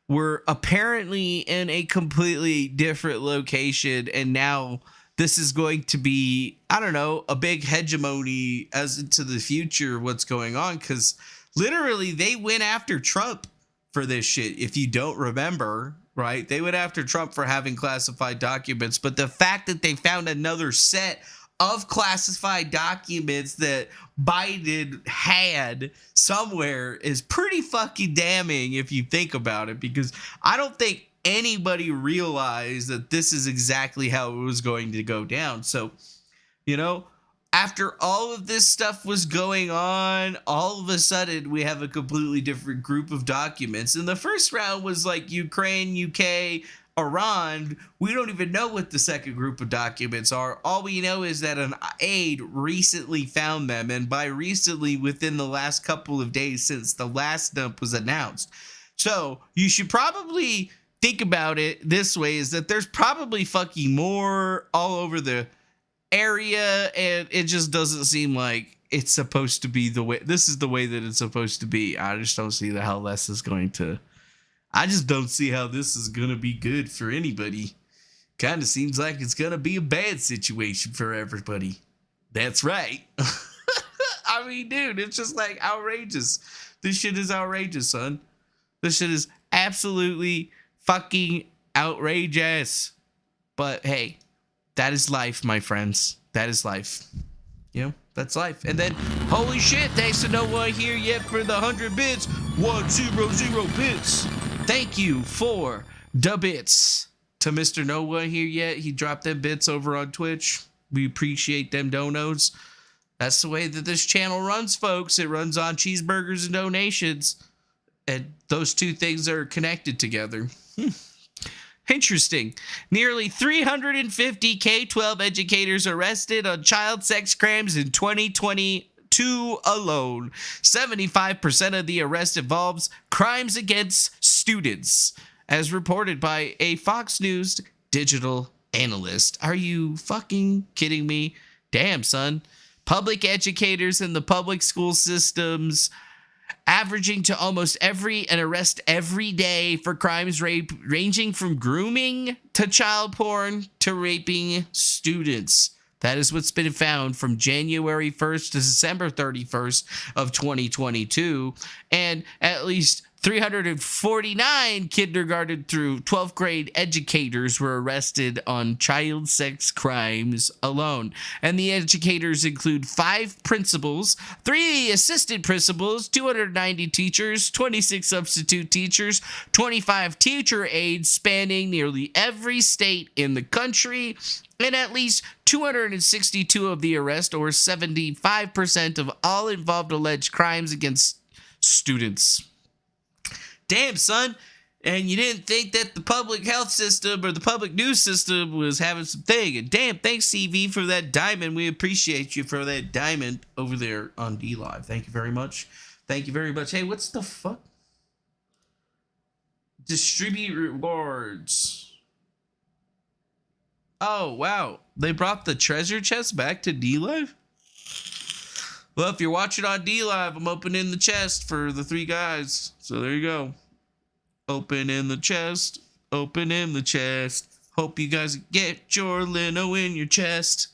we're apparently in a completely different location, and now this is going to be, I don't know, a big hegemony as into the future, what's going on, because literally they went after Trump for this shit, if you don't remember, right? They went after Trump for having classified documents, but the fact that they found another set of classified documents that Biden had somewhere is pretty fucking damning if you think about it, because I don't think anybody realized that this is exactly how it was going to go down. So, you know, after all of this stuff was going on, all of a sudden we have a completely different group of documents. And the first round was like Ukraine, UK, Iran. We don't even know what the second group of documents are. All we know is that an aide recently found them, and by recently, within the last couple of days since the last dump was announced. So you should probably think about it this way, is that there's probably fucking more all over the area, and it just doesn't seem like it's supposed to be the way. This is the way that it's supposed to be. I just don't see how this is going to. I just don't see how this is going to be good for anybody. Kind of seems like it's going to be a bad situation for everybody. That's right. I mean, dude, it's just like outrageous. This shit is outrageous, son. This shit is absolutely fucking outrageous. But hey, that is life, my friends. That is life. You know, that's life. And then, holy shit, thanks to no one here yet for the 100 bits. 100 bits. Thank you for the bits to Mr. No One here yet. He dropped them bits over on Twitch. We appreciate them donos. That's the way that this channel runs, folks. It runs on cheeseburgers and donations. And those two things are connected together. Interesting. Nearly 350 K-12 educators arrested on child sex crimes in 2022 alone. 75% of the arrest involves crimes against students, as reported by a Fox News digital analyst. Are you fucking kidding me? Damn, son. Public educators in the public school systems averaging to almost an arrest every day for crimes ranging from grooming to child porn to raping students. That is what's been found from January 1st to December 31st of 2022. And at least 349 kindergarten through 12th grade educators were arrested on child sex crimes alone. And the educators include 5 principals, 3 assistant principals, 290 teachers, 26 substitute teachers, 25 teacher aides spanning nearly every state in the country, and at least 262 of the arrests, or 75% of all involved alleged crimes against students. Damn, son. And you didn't think that the public health system or the public news system was having some thing. And damn, thanks, CV, for that diamond. We appreciate you for that diamond over there on DLive. Thank you very much. Thank you very much. Hey, what's the fuck? Distribute rewards. Oh, wow. They brought the treasure chest back to DLive? Well, if you're watching on DLive, I'm opening the chest for the 3 guys. So there you go. Open in the chest. Open in the chest. Hope you guys get your lino in your chest.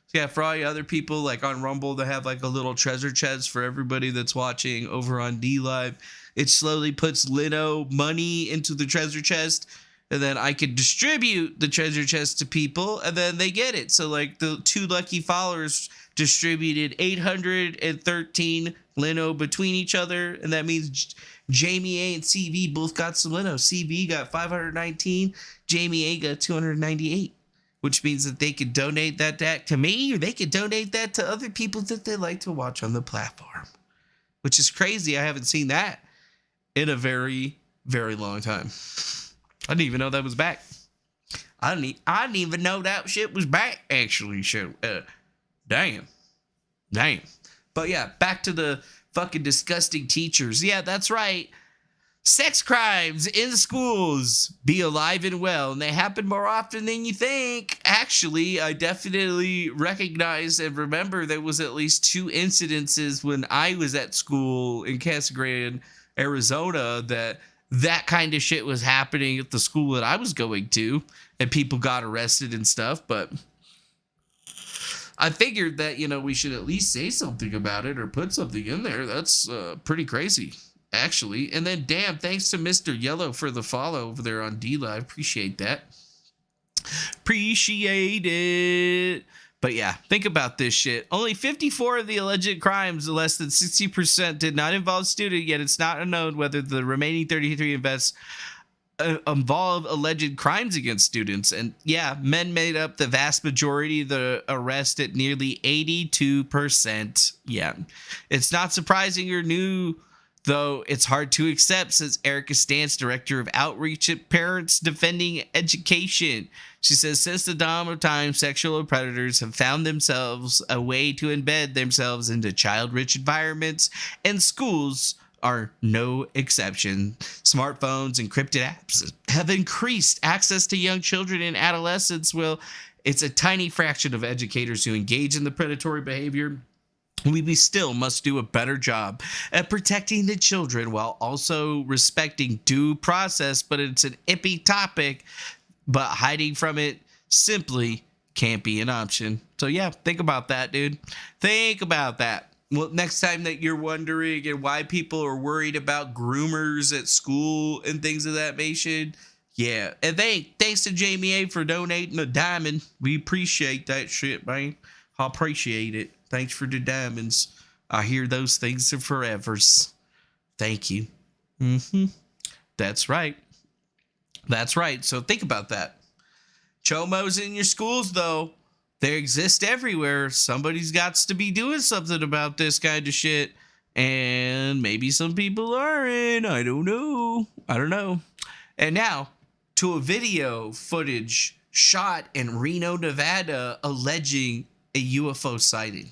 So yeah, for all you other people like on Rumble, they have like a little treasure chest for everybody that's watching over on DLive. It slowly puts lino money into the treasure chest. And then I could distribute the treasure chest to people, and then they get it. So, like, the 2 lucky followers distributed 813 lino between each other, and that means Jamie A and CV both got some lino. CV got 519, Jamie A got 298, which means that they could donate that to me, or they could donate that to other people that they like to watch on the platform, which is crazy. I haven't seen that in a very, very long time. I didn't even know that was back. I didn't even know that shit was back, actually. Damn. But yeah, back to the fucking disgusting teachers. Yeah, that's right. Sex crimes in schools be alive and well, and they happen more often than you think. Actually, I definitely recognize and remember there was at least 2 incidences when I was at school in Casa Grande, Arizona, that kind of shit was happening at the school that I was going to, and people got arrested and stuff. But I figured that, we should at least say something about it or put something in there. That's pretty crazy, actually. And then, damn, thanks to Mr. Yellow for the follow over there on D-Live. Appreciate that. Appreciate it. But yeah, think about this shit. Only 54 of the alleged crimes, less than 60%, did not involve student, yet it's not unknown whether the remaining 33 involve alleged crimes against students. And yeah, men made up the vast majority of the arrest at nearly 82%. Yeah, it's not surprising or new, though it's hard to accept, says Erica Stantz, director of outreach at Parents Defending Education. She says, since the dawn of time, sexual predators have found themselves a way to embed themselves into child-rich environments, and schools are no exception. Smartphones, encrypted apps have increased access to young children and adolescents. Well, it's a tiny fraction of educators who engage in the predatory behavior. We still must do a better job at protecting the children while also respecting due process, but it's an iffy topic, but hiding from it simply can't be an option. So yeah, think about that, dude. Think about that. Well, next time that you're wondering and why people are worried about groomers at school and things of that nation, yeah. And thanks to Jamie A for donating a diamond. We appreciate that shit, man. I appreciate it. Thanks for the diamonds. I hear those things are forevers. Thank you. That's right. That's right. So think about that. Chomos in your schools, though, they exist everywhere. Somebody's got to be doing something about this kind of shit. And maybe some people aren't. I don't know. And now to a video footage shot in Reno, Nevada, alleging a UFO sighting.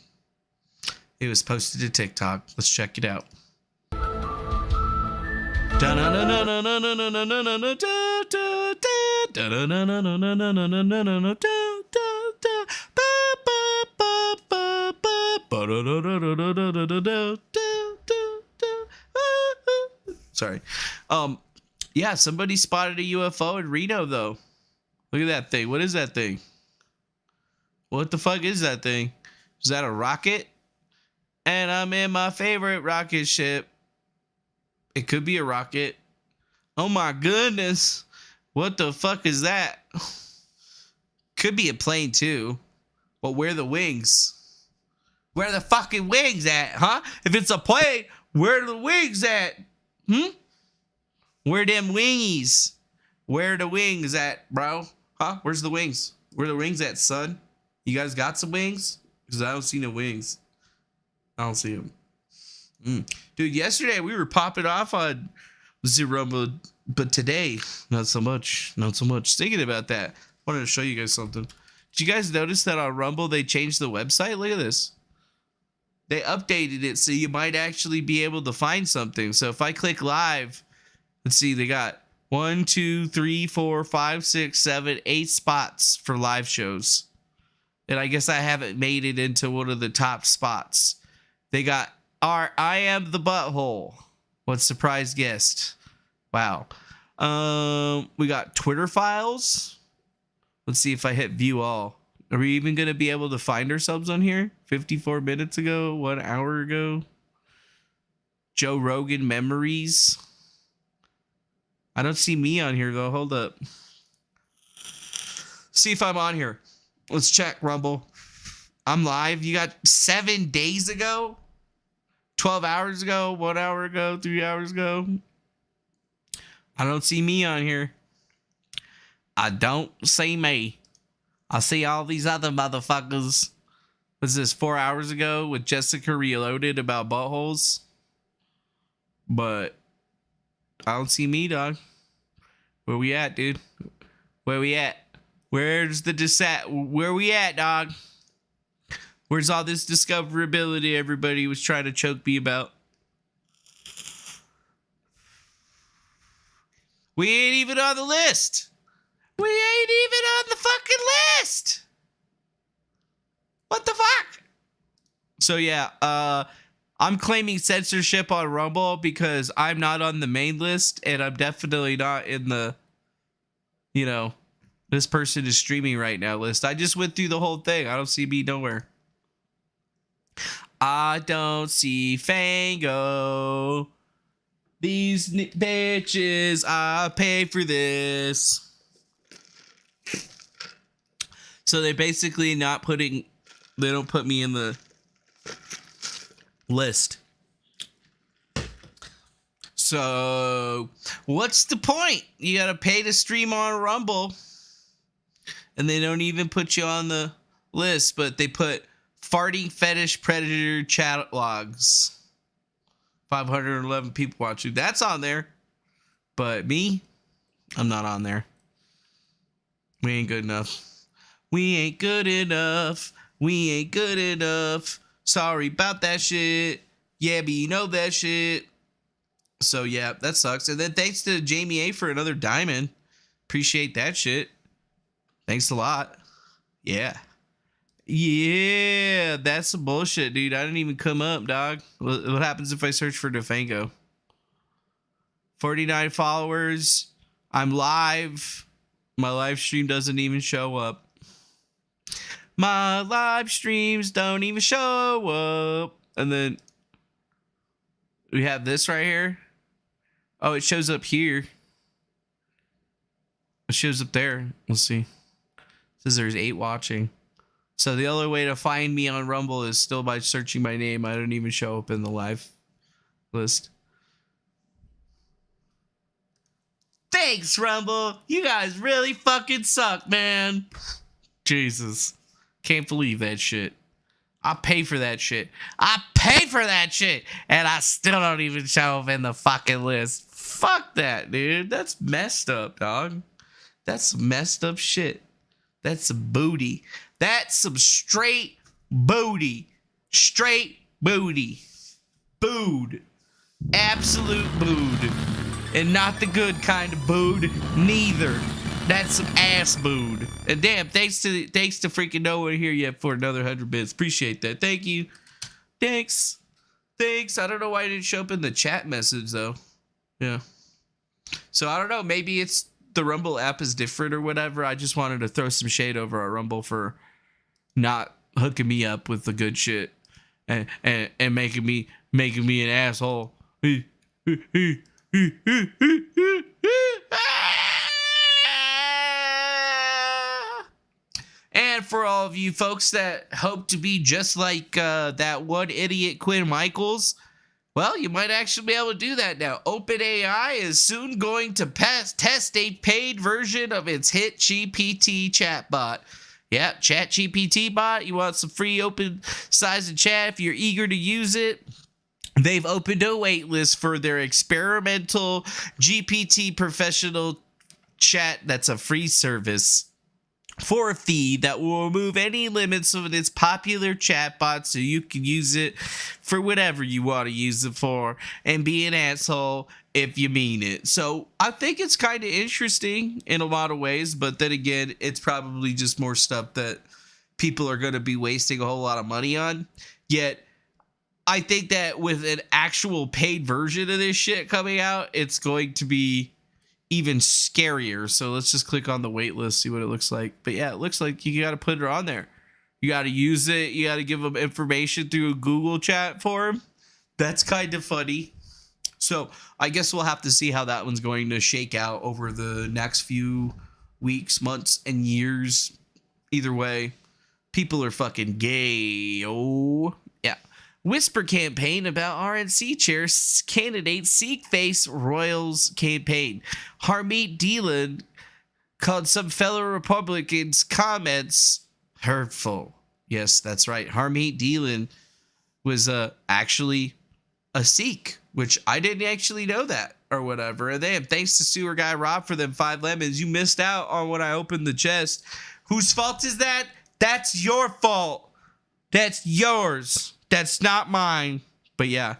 It was posted to TikTok. Let's check it out. Sorry. Yeah, somebody spotted a UFO in Reno, though. Look at that thing. What is that thing? What the fuck is that thing? Is that a rocket? And I'm in my favorite rocket ship. It could be a rocket. Oh my goodness. What the fuck is that? Could be a plane too. But where are the wings? Where are the fucking wings at, huh? If it's a plane, where are the wings at? Where them wingies? Where are the wings at, bro? Huh? Where's the wings? Where are the wings at, son? You guys got some wings? Because I don't see no wings. I don't see them. Dude, yesterday we were popping off on Rumble, but today, not so much. Not so much. Thinking about that, I wanted to show you guys something. Did you guys notice that on Rumble they changed the website? Look at this. They updated it so you might actually be able to find something. So if I click live, let's see, they got 1, 2, 3, 4, 5, 6, 7, 8 spots for live shows. And I guess I haven't made it into one of the top spots. They got I Am the Butthole. What surprise guest. Wow. We got Twitter files. Let's see if I hit view all. Are we even going to be able to find ourselves on here? 54 minutes ago? 1 hour ago? Joe Rogan memories. I don't see me on here though. Hold up. See if I'm on here. Let's check Rumble. I'm live. You got 7 days ago? 12 hours ago? 1 hour ago? 3 hours ago? I don't see me on here. I don't see me. I see all these other motherfuckers. Was this 4 hours ago with Jessica Reloaded about buttholes? But I don't see me, dog. Where we at, dude? Where we at? Where's the Where we at, dog? Where's all this discoverability everybody was trying to choke me about? We ain't even on the list. We ain't even on the fucking list. What the fuck? So yeah, I'm claiming censorship on Rumble because I'm not on the main list and I'm definitely not in the, you know, this person is streaming right now list. I just went through the whole thing. I don't see me nowhere. I don't see Fango. These bitches, I pay for this. So they basically not putting, they don't put me in the list. So what's the point? You gotta pay to stream on Rumble. And they don't even put you on the list, but they put farting fetish predator chat logs. 511 people watching. That's on there. But me, I'm not on there. We ain't good enough. We ain't good enough. We ain't good enough. Sorry about that shit. Yeah, but you know that shit. So yeah, that sucks. And then thanks to Jamie A for another diamond. Appreciate that shit. Thanks a lot. Yeah. Yeah, that's some bullshit, dude. I didn't even come up, dog. What happens if I search for Defango? 49 followers. I'm live. My live stream doesn't even show up. My live streams don't even show up. And then we have this right here. Oh, it shows up here. It shows up there. Let's see. It says there's 8 watching. So the only way to find me on Rumble is still by searching my name. I don't even show up in the live list. Thanks, Rumble. You guys really fucking suck, man. Jesus. Can't believe that shit. I pay for that shit. I pay for that shit. And I still don't even show up in the fucking list. Fuck that, dude. That's messed up, dog. That's some messed up shit. That's some booty. That's some straight booty. Straight booty. Booed. Absolute booed. And not the good kind of booed. Neither. That's some ass booed. And damn, thanks to freaking no one here yet for another 100 bits. Appreciate that. Thank you. Thanks. Thanks. I don't know why it didn't show up in the chat message though. Yeah. So I don't know. Maybe it's the Rumble app is different or whatever. I just wanted to throw some shade over our Rumble for not hooking me up with the good shit and making me an asshole. And for all of you folks that hope to be just like that one idiot Quinn Michaels, well, you might actually be able to do that now. OpenAI is soon going to test a paid version of its hit GPT chatbot. Yeah, ChatGPT bot. You want some free open size of chat if you're eager to use it. They've opened a wait list for their experimental GPT professional chat that's a free service for a fee that will remove any limits of its popular chatbot so you can use it for whatever you want to use it for and be an asshole if you mean it. So I think it's kind of interesting in a lot of ways, but then again, it's probably just more stuff that people are going to be wasting a whole lot of money on. Yet I think that with an actual paid version of this shit coming out, it's going to be even scarier. So let's just click on the wait list, see what it looks like. But yeah, it looks like you got to put it on there. You got to use it. You got to give them information through a Google chat form. That's kind of funny. So I guess we'll have to see how that one's going to shake out over the next few weeks, months, and years. Either way, people are fucking gay. Oh, yeah. Whisper campaign about RNC chair candidate seek face Royals campaign. Harmeet Dheelan called some fellow Republicans' comments hurtful. Yes, that's right. Harmeet Dheelan was actually a Sikh, which I didn't actually know that or whatever. And then thanks to sewer guy Rob for them 5 lemons. You missed out on when I opened the chest. Whose fault is that? That's your fault. That's yours. That's not mine. But yeah,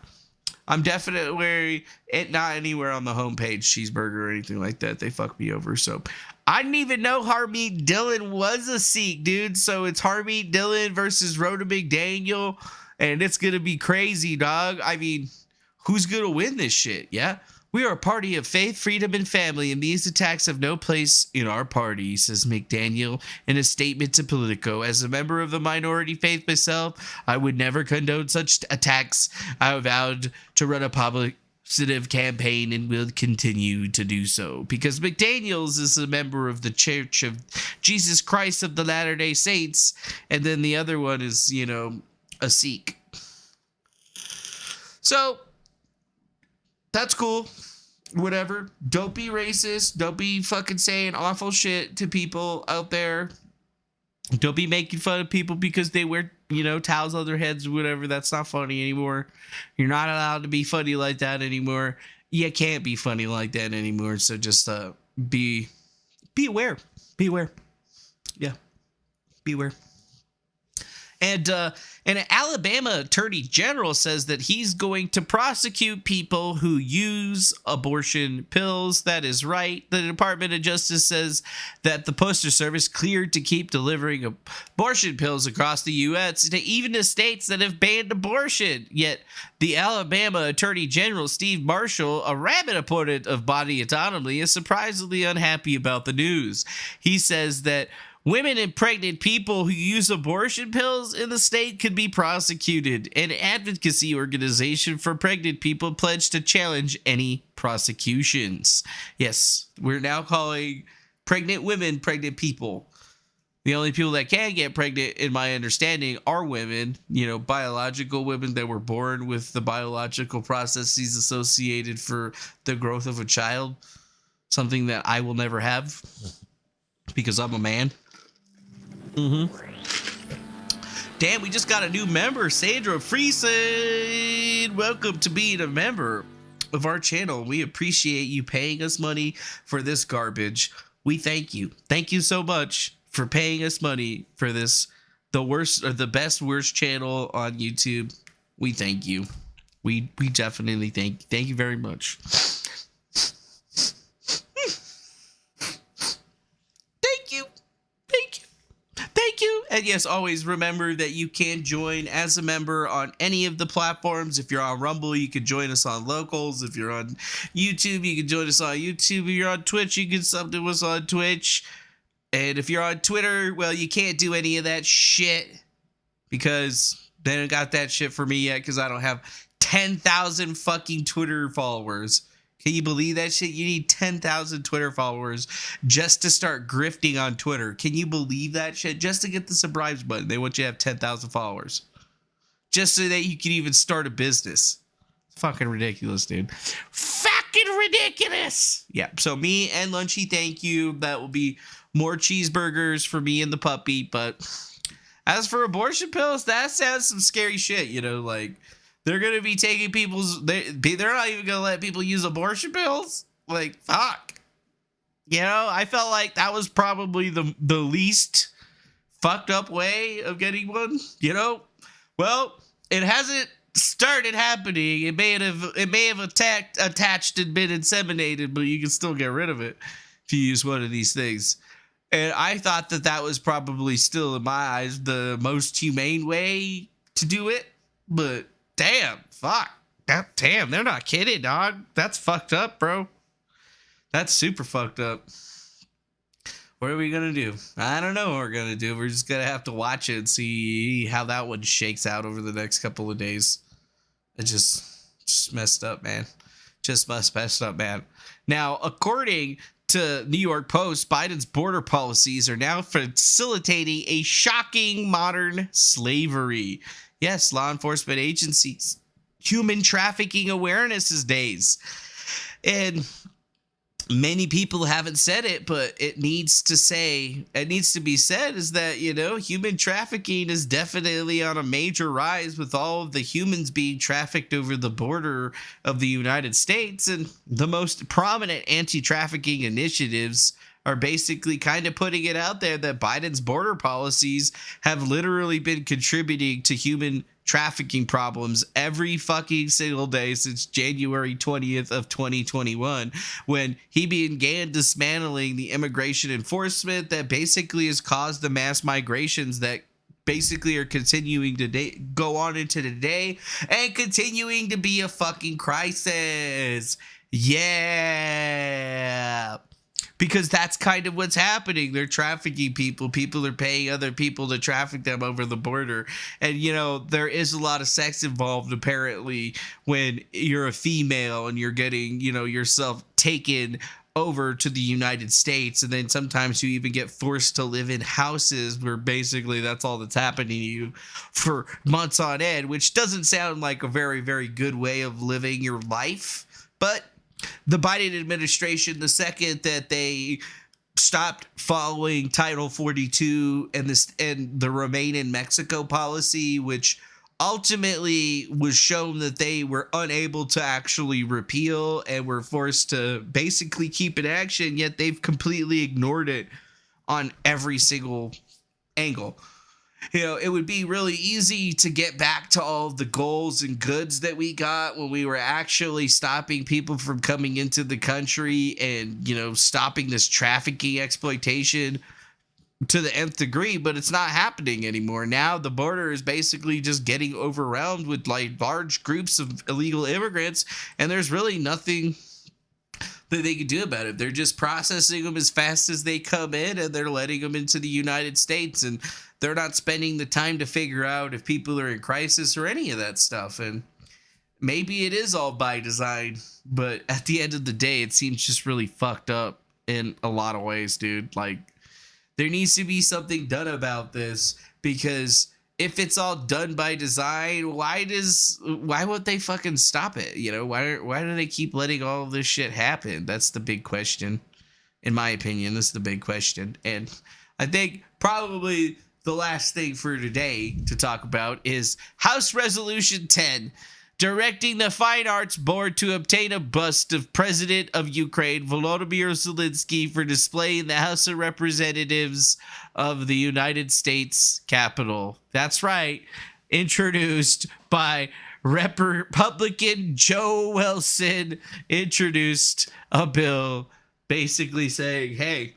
I'm definitely not anywhere on the homepage cheeseburger or anything like that. They fucked me over. So I didn't even know Harmeet Dillon was a Sikh, dude. So it's Harmeet Dillon versus Rhoda McDaniel, and it's gonna be crazy, dog. I mean, who's gonna win this shit? Yeah. We are a party of faith, freedom, and family, and these attacks have no place in our party, says McDaniel in a statement to Politico. As a member of the minority faith myself, I would never condone such attacks. I vowed to run a positive campaign and will continue to do so. Because McDaniels is a member of the Church of Jesus Christ of the Latter-day Saints, and then the other one is, you know, a Sikh. So that's cool. Whatever. Don't be racist. Don't be fucking saying awful shit to people out there. Don't be making fun of people because they wear, you know, towels on their heads or whatever. That's not funny anymore. You're not allowed to be funny like that anymore. You can't be funny like that anymore. So just be aware. Be aware. Yeah. Be aware. And an Alabama attorney general says that he's going to prosecute people who use abortion pills. That is right. The Department of Justice says that the Postal Service cleared to keep delivering abortion pills across the U.S. to even the states that have banned abortion. Yet the Alabama attorney general, Steve Marshall, a rabid opponent of body autonomy, is surprisingly unhappy about the news. He says that women and pregnant people who use abortion pills in the state could be prosecuted. An advocacy organization for pregnant people pledged to challenge any prosecutions. Yes, we're now calling pregnant women pregnant people. The only people that can get pregnant, in my understanding, are women, you know, biological women that were born with the biological processes associated for the growth of a child. Something that I will never have because I'm a man. Damn, we just got a new member, Sandra Friesen. Welcome to being a member of our channel. We appreciate you paying us money for this garbage. We thank you. Thank you so much for paying us money for this, the worst or the best worst channel on YouTube. We thank you. We definitely thank you very much. Thank you. And yes, always remember that you can join as a member on any of the platforms. If you're on Rumble, you can join us on Locals. If you're on YouTube, you can join us on YouTube. If you're on Twitch, you can sub to us on Twitch. And if you're on Twitter, well, you can't do any of that shit because they don't got that shit for me yet because I don't have 10,000 fucking Twitter followers. Can you believe that shit? You need 10,000 Twitter followers just to start grifting on Twitter. Can you believe that shit? Just to get the subscribe button, they want you to have 10,000 followers. Just so that you can even start a business. It's fucking ridiculous, dude. Fucking ridiculous! Yeah, so me and Lunchy, thank you. That will be more cheeseburgers for me and the puppy. But as for abortion pills, that sounds some scary shit, you know, like... They're going to be taking people's... They're not even going to let people use abortion pills? Like, fuck. You know, I felt like that was probably the least fucked up way of getting one, you know? Well, it hasn't started happening. It may have attached and been inseminated, but you can still get rid of it if you use one of these things. And I thought that was probably still, in my eyes, the most humane way to do it. But... damn, fuck. Damn, they're not kidding, dog. That's fucked up, bro. That's super fucked up. What are we going to do? I don't know what we're going to do. We're just going to have to watch it and see how that one shakes out over the next couple of days. It's just messed up, man. Just messed up, man. Now, according to New York Post, Biden's border policies are now facilitating a shocking modern slavery. Yes, law enforcement agencies, human trafficking awareness days. And many people haven't said it, but it needs to be said, is that, human trafficking is definitely on a major rise, with all of the humans being trafficked over the border of the United States. And the most prominent anti-trafficking initiatives are basically kind of putting it out there that Biden's border policies have literally been contributing to human trafficking problems every fucking single day since January 20th of 2021, when he began dismantling the immigration enforcement that basically has caused the mass migrations that basically are continuing to go on into today and continuing to be a fucking crisis. Yeah. Because that's kind of what's happening. They're trafficking people. People are paying other people to traffic them over the border. And, there is a lot of sex involved, apparently, when you're a female and you're getting, yourself taken over to the United States. And then sometimes you even get forced to live in houses where basically that's all that's happening to you for months on end, which doesn't sound like a very, very good way of living your life. But the Biden administration, the second that they stopped following Title 42 and the Remain in Mexico policy, which ultimately was shown that they were unable to actually repeal and were forced to basically keep in action, yet they've completely ignored it on every single angle. It would be really easy to get back to all of the goals and goods that we got when we were actually stopping people from coming into the country and, stopping this trafficking exploitation to the nth degree, but it's not happening anymore. Now the border is basically just getting overwhelmed with large groups of illegal immigrants, and there's really nothing that they could do about it. They're just processing them as fast as they come in, and they're letting them into the United States, and they're not spending the time to figure out if people are in crisis or any of that stuff. And maybe it is all by design, but at the end of the day, it seems just really fucked up in a lot of ways, dude. There needs to be something done about this, because if it's all done by design, why won't they fucking stop it? Why do they keep letting all of this shit happen? That's the big question. In my opinion, this is the big question. And I think probably the last thing for today to talk about is House Resolution 10, directing the Fine Arts Board to obtain a bust of President of Ukraine, Volodymyr Zelensky, for display in the House of Representatives of the United States Capitol. That's right. Introduced by Republican Joe Wilson, introduced a bill basically saying, hey,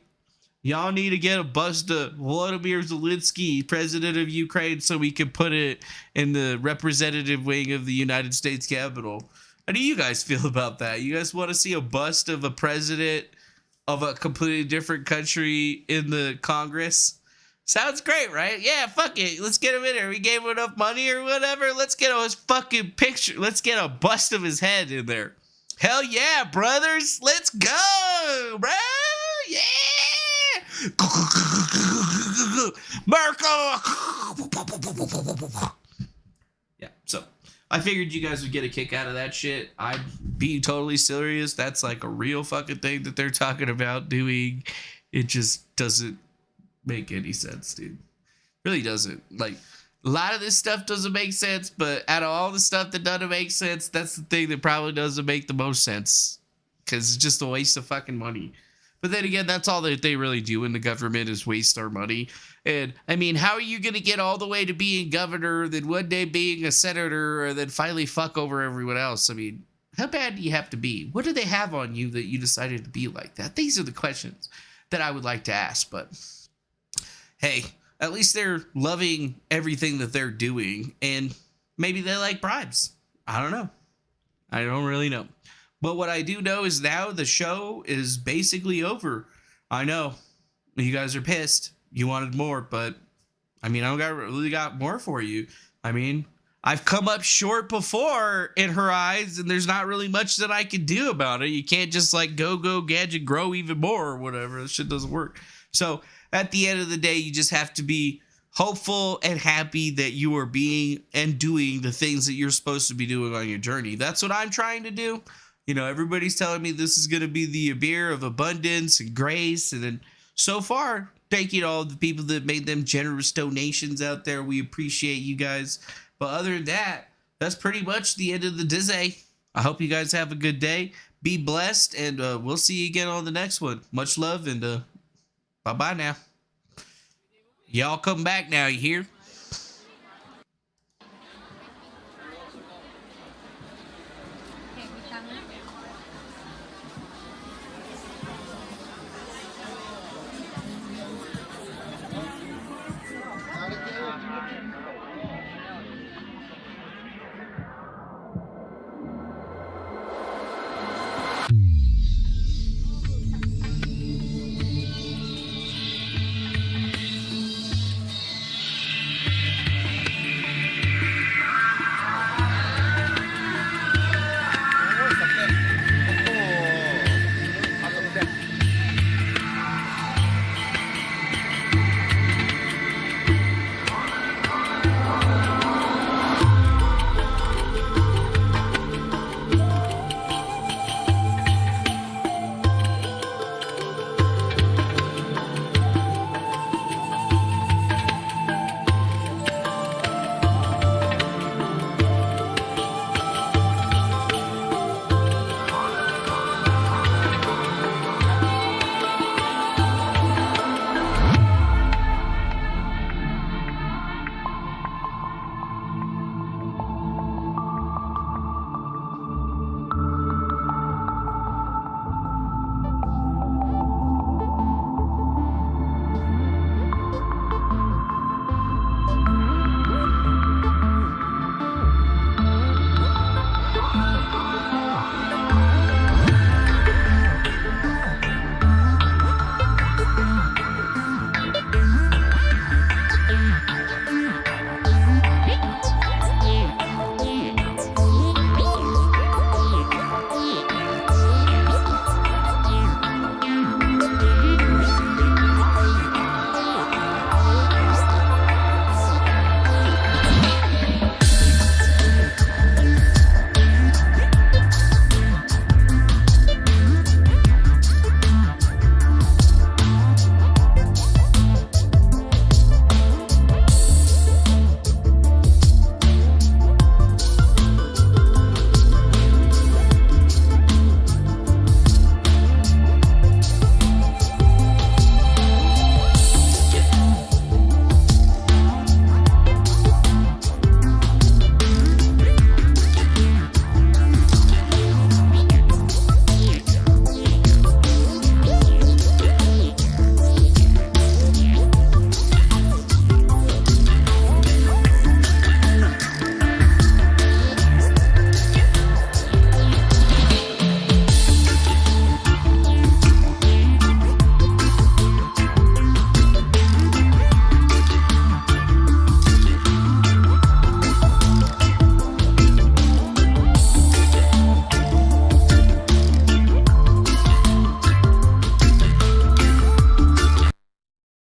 y'all need to get a bust of Volodymyr Zelensky, president of Ukraine, so we can put it in the representative wing of the United States Capitol. How do you guys feel about that? You guys want to see a bust of a president of a completely different country in the Congress? Sounds great, right? Yeah, fuck it. Let's get him in there. We gave him enough money or whatever. Let's get his fucking picture. Let's get a bust of his head in there. Hell yeah, brothers. Let's go, bro. Yeah. Merkel. Yeah, so I figured you guys would get a kick out of that shit. I'm being totally serious. That's like a real fucking thing that they're talking about doing. It just doesn't make any sense, dude. Really doesn't. A lot of this stuff doesn't make sense, but out of all the stuff that doesn't make sense, that's the thing that probably doesn't make the most sense, because it's just a waste of fucking money. But then again, that's all that they really do in the government, is waste our money. And I mean, how are you going to get all the way to being governor, then one day being a senator, or then finally fuck over everyone else? I mean, how bad do you have to be? What do they have on you that you decided to be like that? These are the questions that I would like to ask. But hey, at least they're loving everything that they're doing, and maybe they like bribes. I don't know. I don't really know. But what I do know is now the show is basically over. I know you guys are pissed. You wanted more, but I mean, I don't really got more for you. I mean, I've come up short before in her eyes, and there's not really much that I can do about it. You can't just go gadget grow even more or whatever. That shit doesn't work. So at the end of the day, you just have to be hopeful and happy that you are being and doing the things that you're supposed to be doing on your journey. That's what I'm trying to do. You know, everybody's telling me this is going to be the beer of abundance and grace. And then so far, thank you to all the people that made them generous donations out there. We appreciate you guys. But other than that, that's pretty much the end of the Dizzy. I hope you guys have a good day. Be blessed, and we'll see you again on the next one. Much love, and bye-bye now. Y'all come back now, you hear?